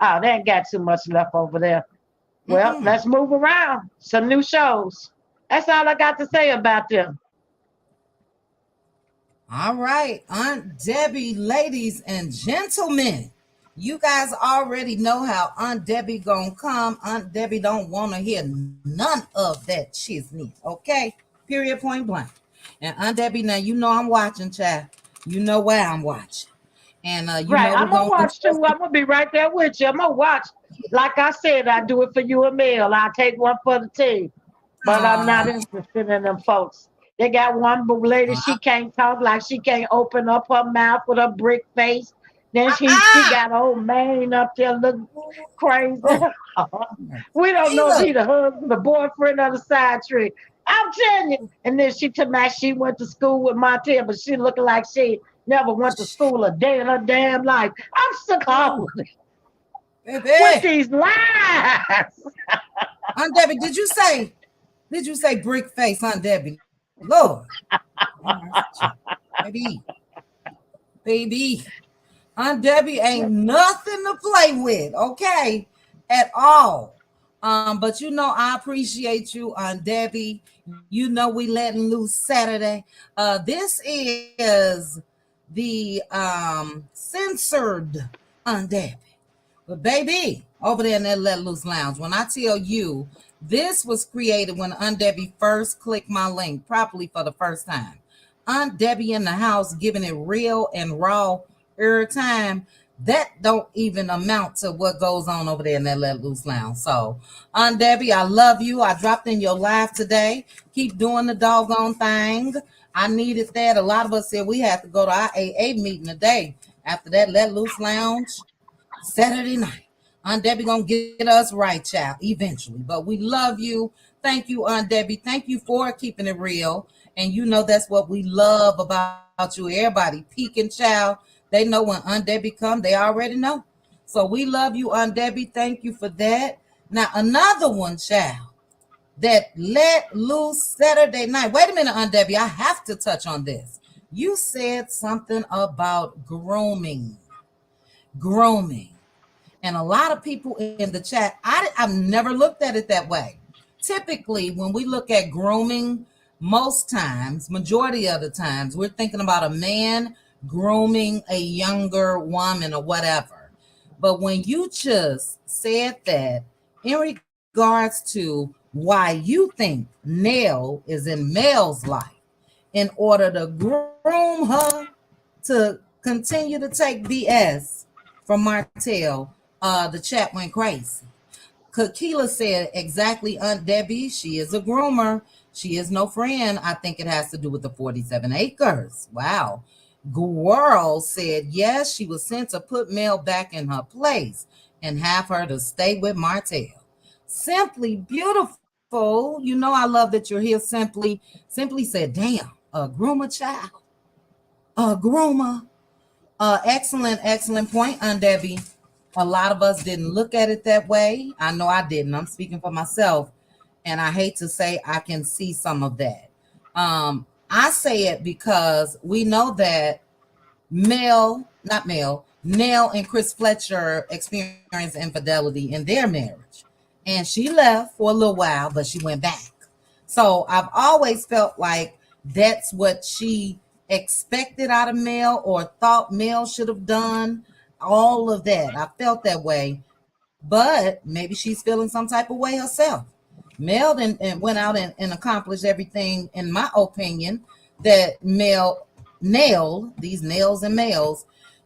Oh, they ain't got too much left over there. Well, let's move around. Some new shows. That's all I got to say about them. All right, Aunt Debbie, ladies and gentlemen, you guys already know how Aunt Debbie gonna come. Aunt Debbie don't want to hear none of that chisney, okay? Period, point blank. And Aunt Debbie, now you know I'm watching, child. You know where I'm watching. And you Right. know we're I'm gonna gonna watch address too. I'm gonna be right there with you. I'm gonna watch. Like I said, I do it for you and Mel. I take one for the team. But I'm not it. interested in them folks. They got one lady, she can't talk, like she can't open up her mouth with a brick face. Then she got old man up there looking crazy. Oh, We don't know if Sheila. he the husband, the boyfriend, or the side trick. I'm telling you. And then she told me she went to school with Martel, but she looking like she never went to school a day in her damn life. I'm sick of all of it. With Baby. these lies. Aunt Debbie, did you say brick face, Aunt Debbie? Lord. Baby. Baby. Aunt Debbie ain't nothing to play with, okay? At all. But you know, I appreciate you, Aunt Debbie. You know we letting loose Saturday. This is the censored Aunt Debbie. But baby, over there in that Let Loose Lounge, when I tell you this was created when Aunt Debbie first clicked my link, probably for the first time. Aunt Debbie in the house giving it real and raw every time. That don't even amount to what goes on over there in that Let Loose Lounge. So, Aunt Debbie, I love you. I dropped in your live today. Keep doing the doggone thing. I needed that. A lot of us said we have to go to our AA meeting today after that Let Loose Lounge. Saturday night. Aunt Debbie gonna get us right, child, eventually. But we love you. Thank you, Aunt Debbie. Thank you for keeping it real. And you know that's what we love about you. Everybody peeking, child. They know when Aunt Debbie come, they already know. So we love you, Aunt Debbie. Thank you for that. Now another one, child, that let loose Saturday night. Wait a minute, Aunt Debbie. I have to touch on this. You said something about grooming. Grooming. And a lot of people in the chat, I've never looked at it that way. Typically, when we look at grooming, most times, majority of the times, we're thinking about a man grooming a younger woman or whatever. But when you just said that in regards to why you think Nell is in Mel's life in order to groom her to continue to take BS from Martel, the chat went crazy. Kakila said, exactly, Aunt Debbie, she is a groomer. She is no friend. I think it has to do with the 47 acres. Wow. Guerrero said, yes, she was sent to put Mel back in her place and have her to stay with Martel. Simply beautiful. You know I love that you're here, Simply. Simply said, damn, a groomer child. A groomer. Excellent point, Aunt Debbie. A lot of us didn't look at it that way. I know I didn't. I'm speaking for myself. And I hate to say I can see some of that. I say it because we know that Nell and Chris Fletcher experienced infidelity in their marriage. And she left for a little while, but she went back. So I've always felt like that's what she expected out of Mel or thought Mel should have done. All of that. I felt that way. But maybe she's feeling some type of way herself. Mel and went out and accomplished everything, in my opinion, that Mel nailed, these nails and males,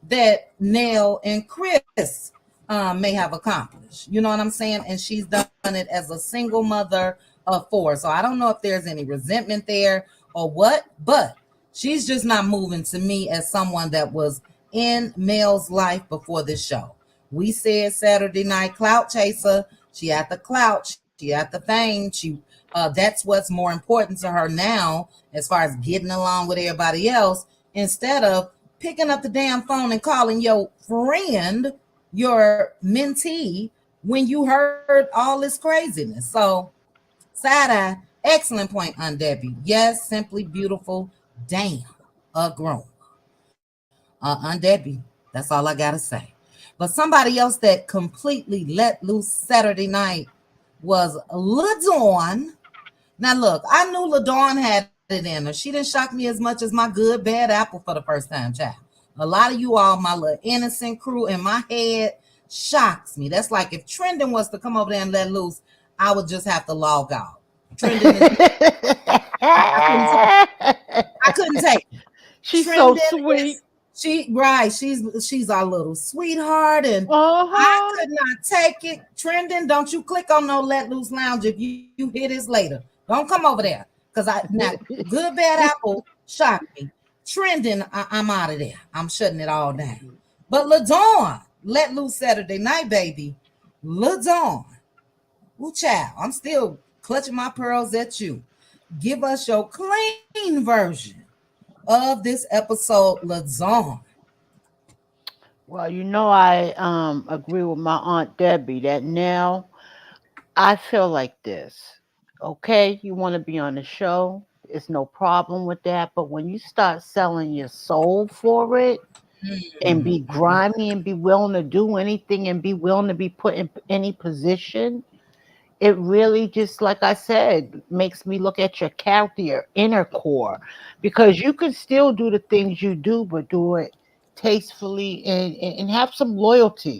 that Nell and Chris may have accomplished. You know what I'm saying? And she's done it as a single mother of four. So I don't know if there's any resentment there or what, but she's just not moving to me as someone that was in Mel's life before this show. We said Saturday night clout chaser. She had the clout. She had the fame. That's what's more important to her now as far as getting along with everybody else, instead of picking up the damn phone and calling your friend, your mentee, when you heard all this craziness. So, side-eye, excellent point, Aunt Debbie. Yes, simply beautiful. Damn, a grown. Aunt Debbie, that's all I got to say. But somebody else that completely let loose Saturday night was LaDawn. Now, look, I knew LaDawn had it in her. She didn't shock me as much as my good bad apple for the first time, child. A lot of you all, my little innocent crew in my head, shocks me. That's like if Trendon was to come over there and let loose, I would just have to log out. Trendon is I couldn't take I couldn't take it. She's so Trendon sweet. is she's our little sweetheart, and I Uh-huh. could not take it. Trendon, don't you click on no let loose lounge if you hear this later. Don't come over there. Cause I now good bad apple shocked me. Trending, I'm out of there. I'm shutting it all down. But LaDawn, let loose Saturday night, baby. LaDawn. Ooh, child, I'm still clutching my pearls at you. Give us your clean version of this episode, LaDawn. Well, I agree with my Aunt Debbie that now I feel like this. Okay, you want to be on the show, it's no problem with that. But when you start selling your soul for it and be Mhm. grimy and be willing to do anything and be willing to be put in any position, it really just, like I said, makes me look at your character, your inner core, because you can still do the things you do, but do it tastefully and have some loyalty.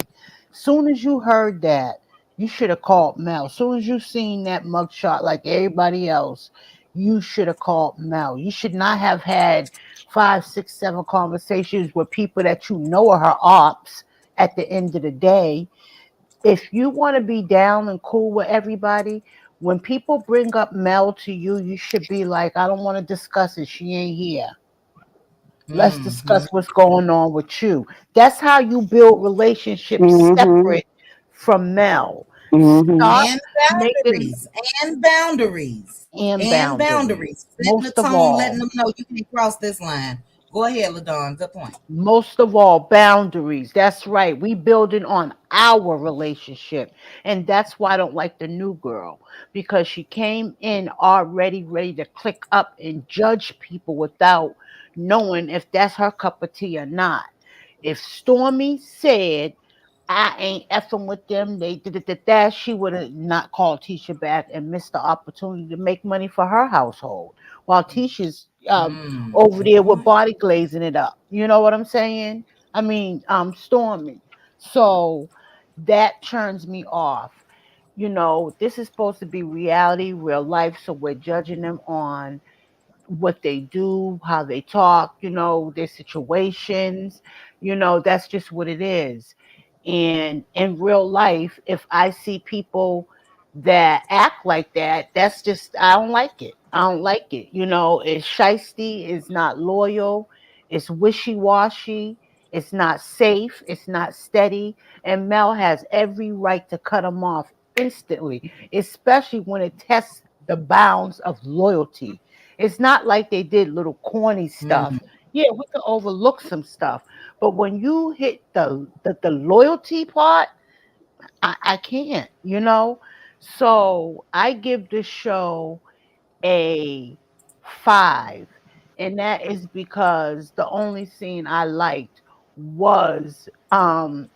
Soon as you heard that, you should have called Mel. Soon as you seen that mugshot like everybody else, you should have called Mel. You should not have had five, six, seven conversations with people that you know are her ops at the end of the day. If you want to be down and cool with everybody, when people bring up Mel to you, you should be like, I don't want to discuss it. She ain't here. Let's Mhm. discuss what's going on with you. That's how you build relationships Mm-hmm. separate from Mel. Mm-hmm. Stop And making boundaries, and boundaries, and and boundaries. boundaries. Setting the Most of tone, letting all, them know you can't cross this line. Go ahead, LaDon. Good point. boundaries. That's right. We building on our relationship. And that's why I don't like the new girl, because she came in already ready to click up and judge people without knowing if that's her cup of tea or not. If Stormy said, I ain't effing with them, they did it that, she would have not called Tisha back and missed the opportunity to make money for her household. While Tisha's over Good there with point. body glazing it up. You know what I'm saying? I mean, Stormy. So that turns me off. This is supposed to be reality, real life, so we're judging them on what they do, how they talk, their situations. That's just what it is. And in real life, if I see people that act like that, that's just, I don't like it. I don't like it. It's shisty, it's not loyal, it's wishy washy, it's not safe, it's not steady. And Mel has every right to cut them off instantly, especially when it tests the bounds of loyalty. It's not like they did little corny stuff. Mm. Yeah, we can overlook some stuff, but when you hit the loyalty part, I can't. So I give this show a 5. And that is because the only scene I liked was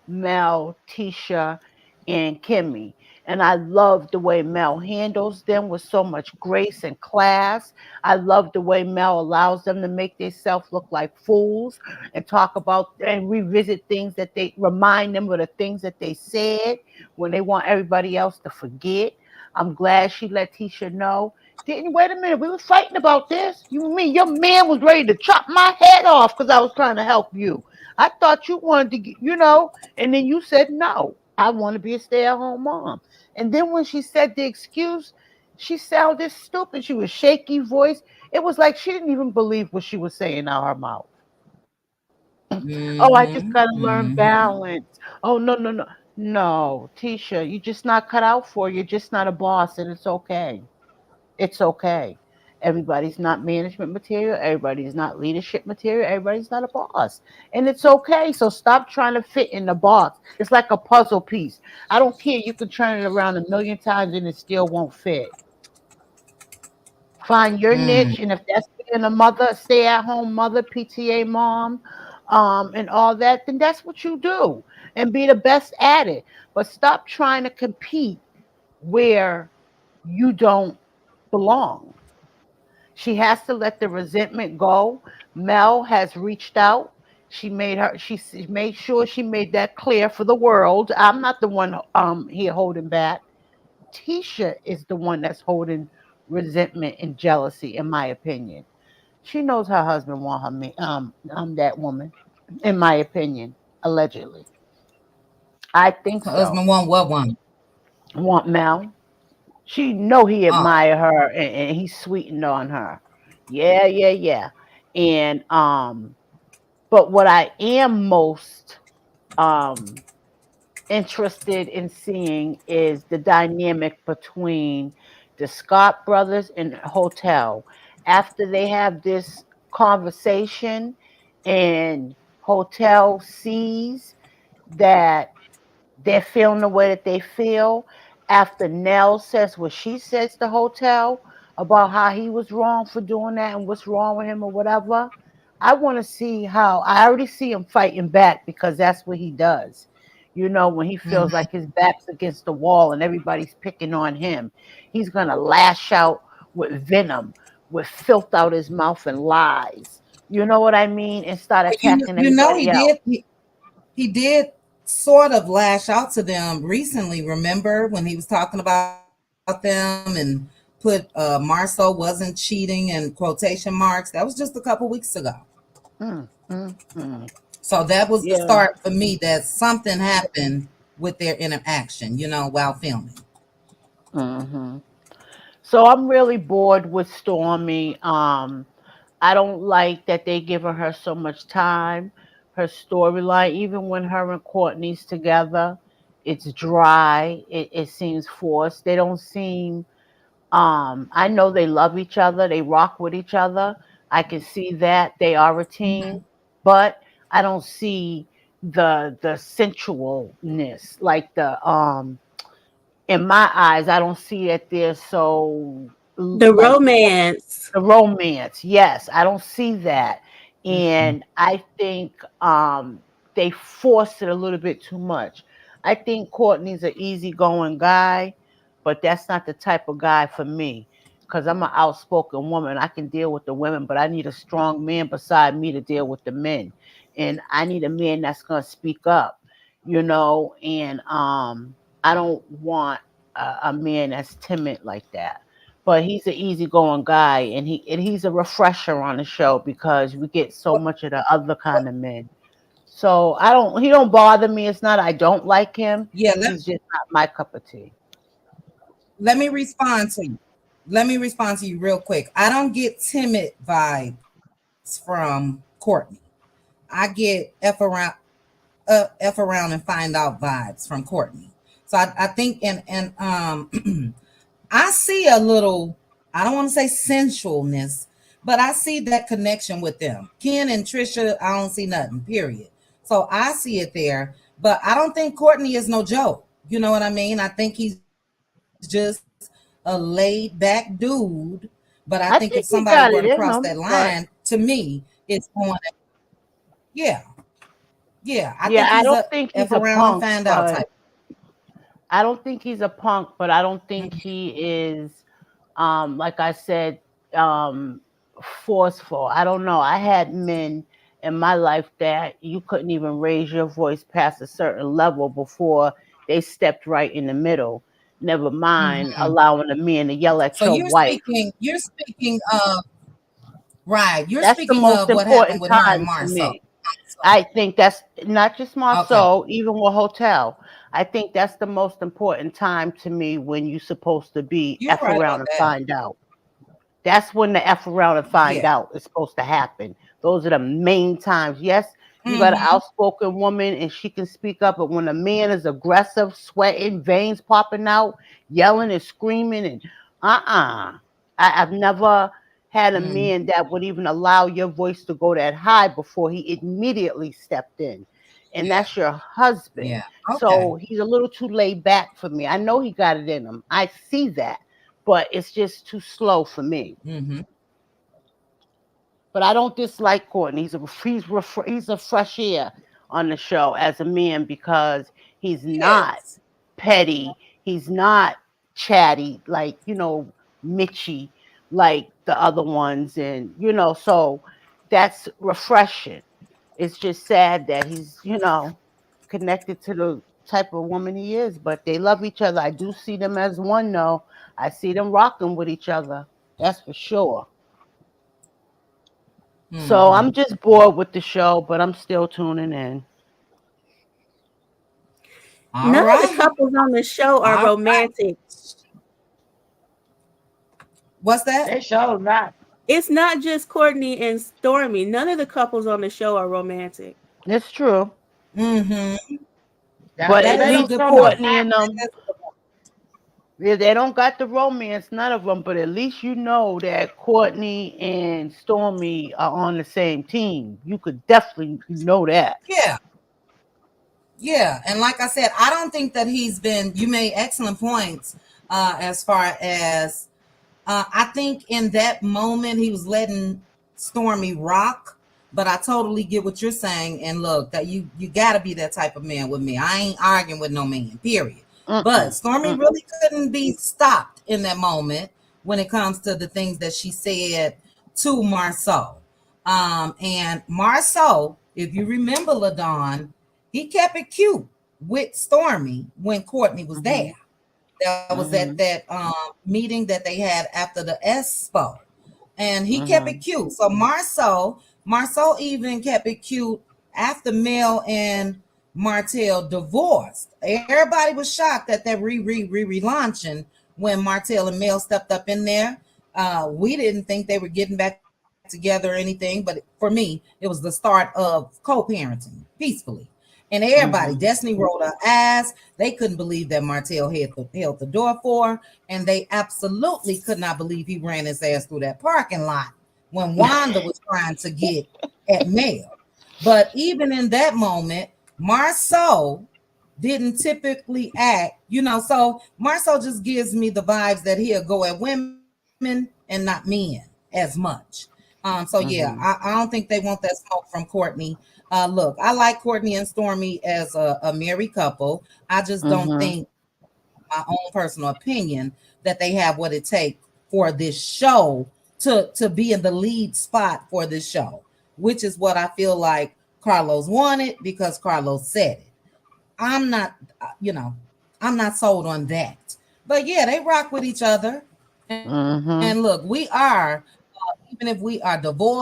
Mel, Tisha, and Kimmy. And I love the way Mel handles them with so much grace and class. I love the way Mel allows them to make themselves look like fools and talk about and revisit things that they remind them of the things that they said when they want everybody else to forget. I'm glad she let Tisha know. Didn't wait a minute. We were fighting about this. You mean your man was ready to chop my head off because I was trying to help you? I thought you wanted to, and then you said no. I want to be a stay-at-home mom. And then when she said the excuse, she sounded stupid. She was shaky voice. It was like she didn't even believe what she was saying out her mouth. Oh, I just Mhm. gotta learn Mhm. balance. Oh, no, no, no. No, Tisha, you're just not cut out for it. You're just not a boss, and it's okay. It's okay. Everybody's not management material. Everybody's not leadership material. Everybody's not a boss. And it's okay. So stop trying to fit in the box. It's like a puzzle piece. I don't care. You can turn it around a million times and it still won't fit. Find your niche. And if that's being a mother, stay at home mother, PTA mom, and all that, then that's what you do and be the best at it. But stop trying to compete where you don't belong. She has to let the resentment go. Mel has reached out. She made sure she made that clear for the world. I'm not the one here holding back. Tisha is the one that's holding resentment and jealousy, in my opinion. She knows her husband want that woman, in my opinion, allegedly. I think Her so. husband want what one? Want Mel. She know he Oh, admire her, and he's sweetened on her. Yeah, yeah, yeah. And but what I am most um interested in seeing is the dynamic between the Scott brothers and Hotel after they have this conversation, and Hotel sees that they're feeling the way that they feel after Nell says what she says to Hotel about how he was wrong for doing that and what's wrong with him or whatever. I want to see how I already see him fighting back because that's what he does. You know, when he feels mhm. like his back's against the wall and everybody's picking on him, he's going to lash out with venom, with filth out his mouth and lies. You know what I mean? And start attacking You know everybody else. he did sort of lash out to them recently. Remember when he was talking about them and put Marcel wasn't cheating and quotation marks? That was just a couple weeks ago. Mm, mm, mm. So that was the Yeah. start for me that something happened with their interaction, while filming. Hmm. So I'm really bored with Stormy. I don't like that they giving her so much time. Her storyline, even when her and Courtney's together, it's dry. It seems forced. They don't seem. I know they love each other. They rock with each other. I can see that they are a team, but I don't see the sensualness like the in my eyes, I don't see that they're so The like romance. the romance. Yes, I don't see that. Mhm. And I think they forced it a little bit too much. I think Courtney's an easygoing guy, but that's not the type of guy for me. Because I'm an outspoken woman. I can deal with the women, but I need a strong man beside me to deal with the men. And I need a man that's gonna speak up, and I don't want a man that's timid like that, but he's an easygoing guy, and he's a refresher on the show because we get so What, much of the other what, kind of men. So he don't bother me. It's not I don't like him. yeah, He's just not my cup of tea. let me respond to you. Let me respond to you real quick. I don't get timid vibes from Courtney. I get F around and find out vibes from Courtney. So I think I see a little, I don't want to say sensualness, but I see that connection with them. Ken and Trisha, I don't see nothing, period. So I see it there, but I don't think Courtney is no joke. You know what I mean? I think he's just a laid back dude. But I think if I somebody were to think he cross that got it in line, him, to but me, it's going, yeah, yeah. I think yeah, he's I a don't think F he's a around and punk, find out type. but I don't think he's a punk, but I don't think he is, like I said, um, forceful. I don't know. I had men in my life that you couldn't even raise your voice past a certain level before they stepped right in the middle. Never mind Mhm. allowing a man to yell at So your wife. you're speaking of right. You're That's the speaking most of what happened important with her and time to Marcel. me. I think that's not just my Okay, soul, even with hotel. I think that's the most important time to me when you're supposed to be you're F right around about and that. find out. That's when the F around and find Yeah. out is supposed to happen. Those are the main times. Yes, you got an Hmm. outspoken woman and she can speak up, but when a man is aggressive, sweating, veins popping out, yelling and screaming, and I've never had a Hmm. man that would even allow your voice to go that high before he immediately stepped in. And Yeah. that's your husband. Yeah. Okay. So he's a little too laid back for me. I know he got it in him. I see that, but it's just too slow for me. Hmm. But I don't dislike Courtney. He's a fresh air on the show as a man because he's not Yes. petty. He's not chatty like Mitchie like the other ones, and so that's refreshing. It's just sad that he's connected to the type of woman he is, but they love each other. I do see them as one, though. I see them rocking with each other. That's for sure. So Mm-hmm. I'm just bored with the show, but I'm still tuning in. All None of the right. couples on the show are All right. romantic. What's that? They sure not. It's not just Courtney and Stormy. None of the couples on the show are romantic. It's true, Mm-hmm. but Well, at That they is a don't least good show no point. Courtney and action. them, yeah, they don't got the romance, none of them. But at least you know that Courtney and Stormy are on the same team. You could definitely know that. Yeah. Yeah. And like I said, I don't think that you made excellent points as far as I think in that moment he was letting Stormy rock, but I totally get what you're saying. And look, that you got to be that type of man with me. I ain't arguing with no man, period. But Mm-mm, Stormy mm-mm. really couldn't be stopped in that moment when it comes to the things that she said to Marceau. And Marceau, if you remember, LaDon, he kept it cute with Stormy when Courtney was Mhm, there. That was at mhm, that meeting that they had after the Expo, and he kept it mhm. cute. So Marceau even kept it cute after Mel and Martel divorced. Everybody was shocked at that relaunching when Martel and Mel stepped up in there. We didn't think they were getting back together or anything, but for me, it was the start of co-parenting peacefully. And everybody, Mhm. Destiny rolled her eyes. They couldn't believe that Martel held the door for her, and they absolutely could not believe he ran his ass through that parking lot when Wanda was trying to get at Mel. But even in that moment, Marceau didn't typically act, so Marceau just gives me the vibes that he'll go at women and not men as much. So yeah, I Mhm. don't think they want that smoke from Courtney. Look, I like Courtney and Stormy as a married couple. I just don't Mhm. think, my own personal opinion, that they have what it takes for this show to be in the lead spot for this show, which is what I feel like Carlos wanted because Carlos said it. I'm not, I'm not sold on that. But yeah, they rock with each other. And look, we Mhm. are, even if we are divorced,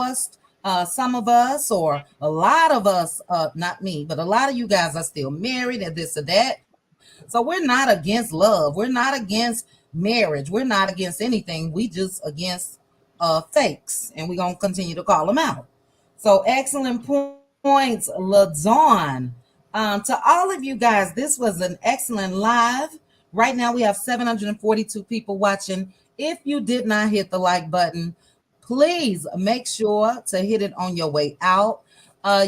some of us or a lot of us, not me, but a lot of you guys are still married and this or that. So we're not against love. We're not against marriage. We're not against anything. We just against fakes, and we're gonna continue to call them out. So excellent points, Ladon. To all of you guys, this was an excellent live. Right now, we have 742 people watching. If you did not hit the like button, please make sure to hit it on your way out.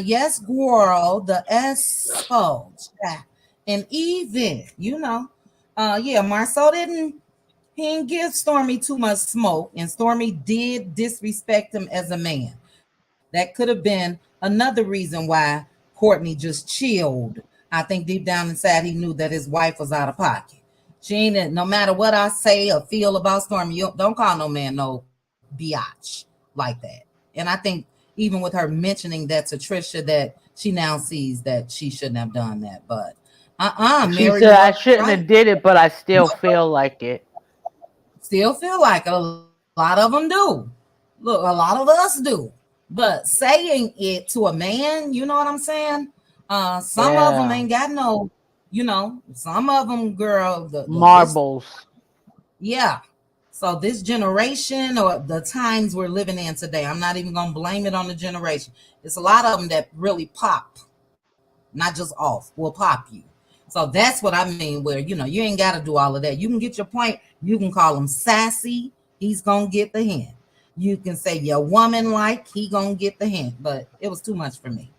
Yes, girl, the Expo chat. And even, yeah, Marcel he didn't give Stormy too much smoke, and Stormy did disrespect him as a man. That could have been another reason why Courtney just chilled. I think deep down inside he knew that his wife was out of pocket. She ain't, no matter what I say or feel about Stormy, you don't call no man no biatch like that. And I think even with her mentioning that to Trisha, that she now sees that she shouldn't have done that. But She Mary said was I always shouldn't right. have did it, but I still feel like it. Still feel like a lot of them do. Look, a lot of us do. But saying it to a man, you know what I'm saying? Some of them Yeah, ain't got no, some of them, girl, this, marbles. yeah. So this generation or the times we're living in today, I'm not even gonna blame it on the generation. It's a lot of them that really pop, not just off, will pop you. So that's what I mean, where you ain't got to do all of that. You can get your point. You can call him sassy. He's gonna get the hint. You can say you're woman like. He gonna get the hint. But it was too much for me.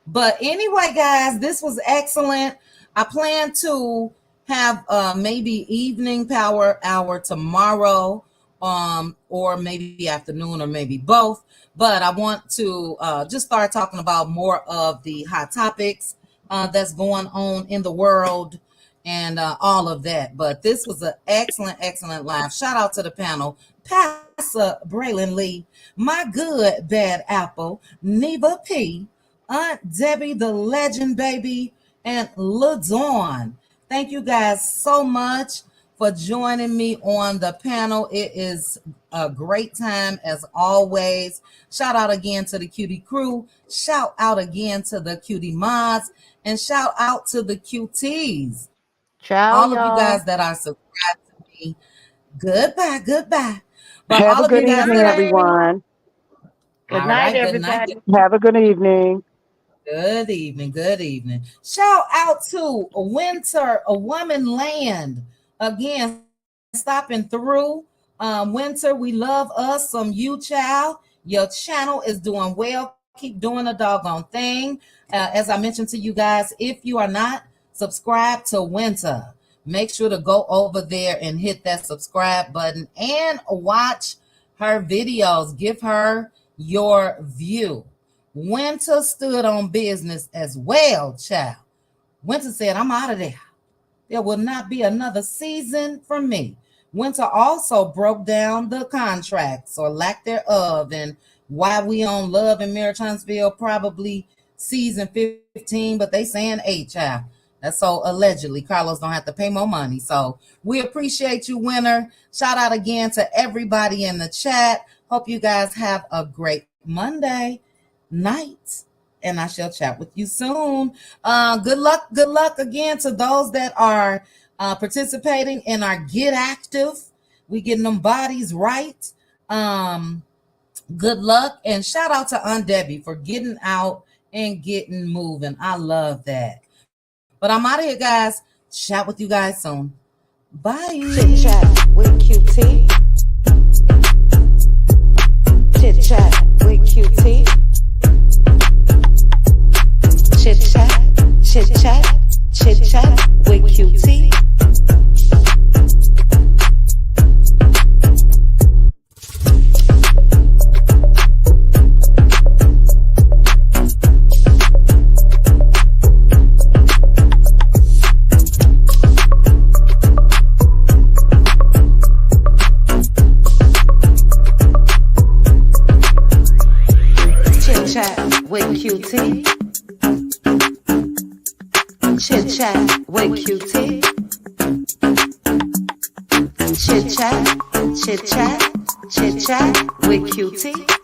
But anyway, guys, this was excellent. I plan to have maybe evening power hour tomorrow, or maybe afternoon, or maybe both. But I want to just start talking about more of the hot topics that's going on in the world and all of that. But this was an excellent, excellent live. Shout out to the panel. Pastor Braylon Lee, my good bad apple, Neva P, Aunt Debbie the legend baby, and LaDawn. Thank you guys so much for joining me on the panel. It is a great time as always. Shout out again to the Cutie crew. Shout out again to the Cutie mods. And shout out to the Cuties. Ciao, All of you y'all. guys that are subscribed to me. Goodbye. But Have all a of you good guys evening, that are everyone. Good all night, right, everybody. Have a good evening. Good evening. Shout out to Winter, a Woman Land. Again, stopping through. Winter, we love us some you, child. Your channel is doing well. Keep doing the doggone thing. As I mentioned to you guys, if you are not subscribed to Winter, make sure to go over there and hit that subscribe button and watch her videos. Give her your view. Winter stood on business as well, child. Winter said, I'm out of there. There will not be another season for me. Winter also broke down the contracts or lack thereof and why we on Love and Marriage Huntsville probably season 15, but they saying 8, child. That's so allegedly Carlos don't have to pay more money. So we appreciate you, Winter. Shout out again to everybody in the chat. Hope you guys have a great Monday night, and I shall chat with you soon. Good luck again to those that are participating in our Get Active. We getting them bodies right. Good luck, and shout out to Aunt Debbie for getting out and getting moving. I love that. But I'm out of here, guys. Chat with you guys soon. Bye. Chit chat with QT. Chit chat with QT. Chit chat with QT. Chit chat with QT. Chit chat with QT. Chit chat with QT.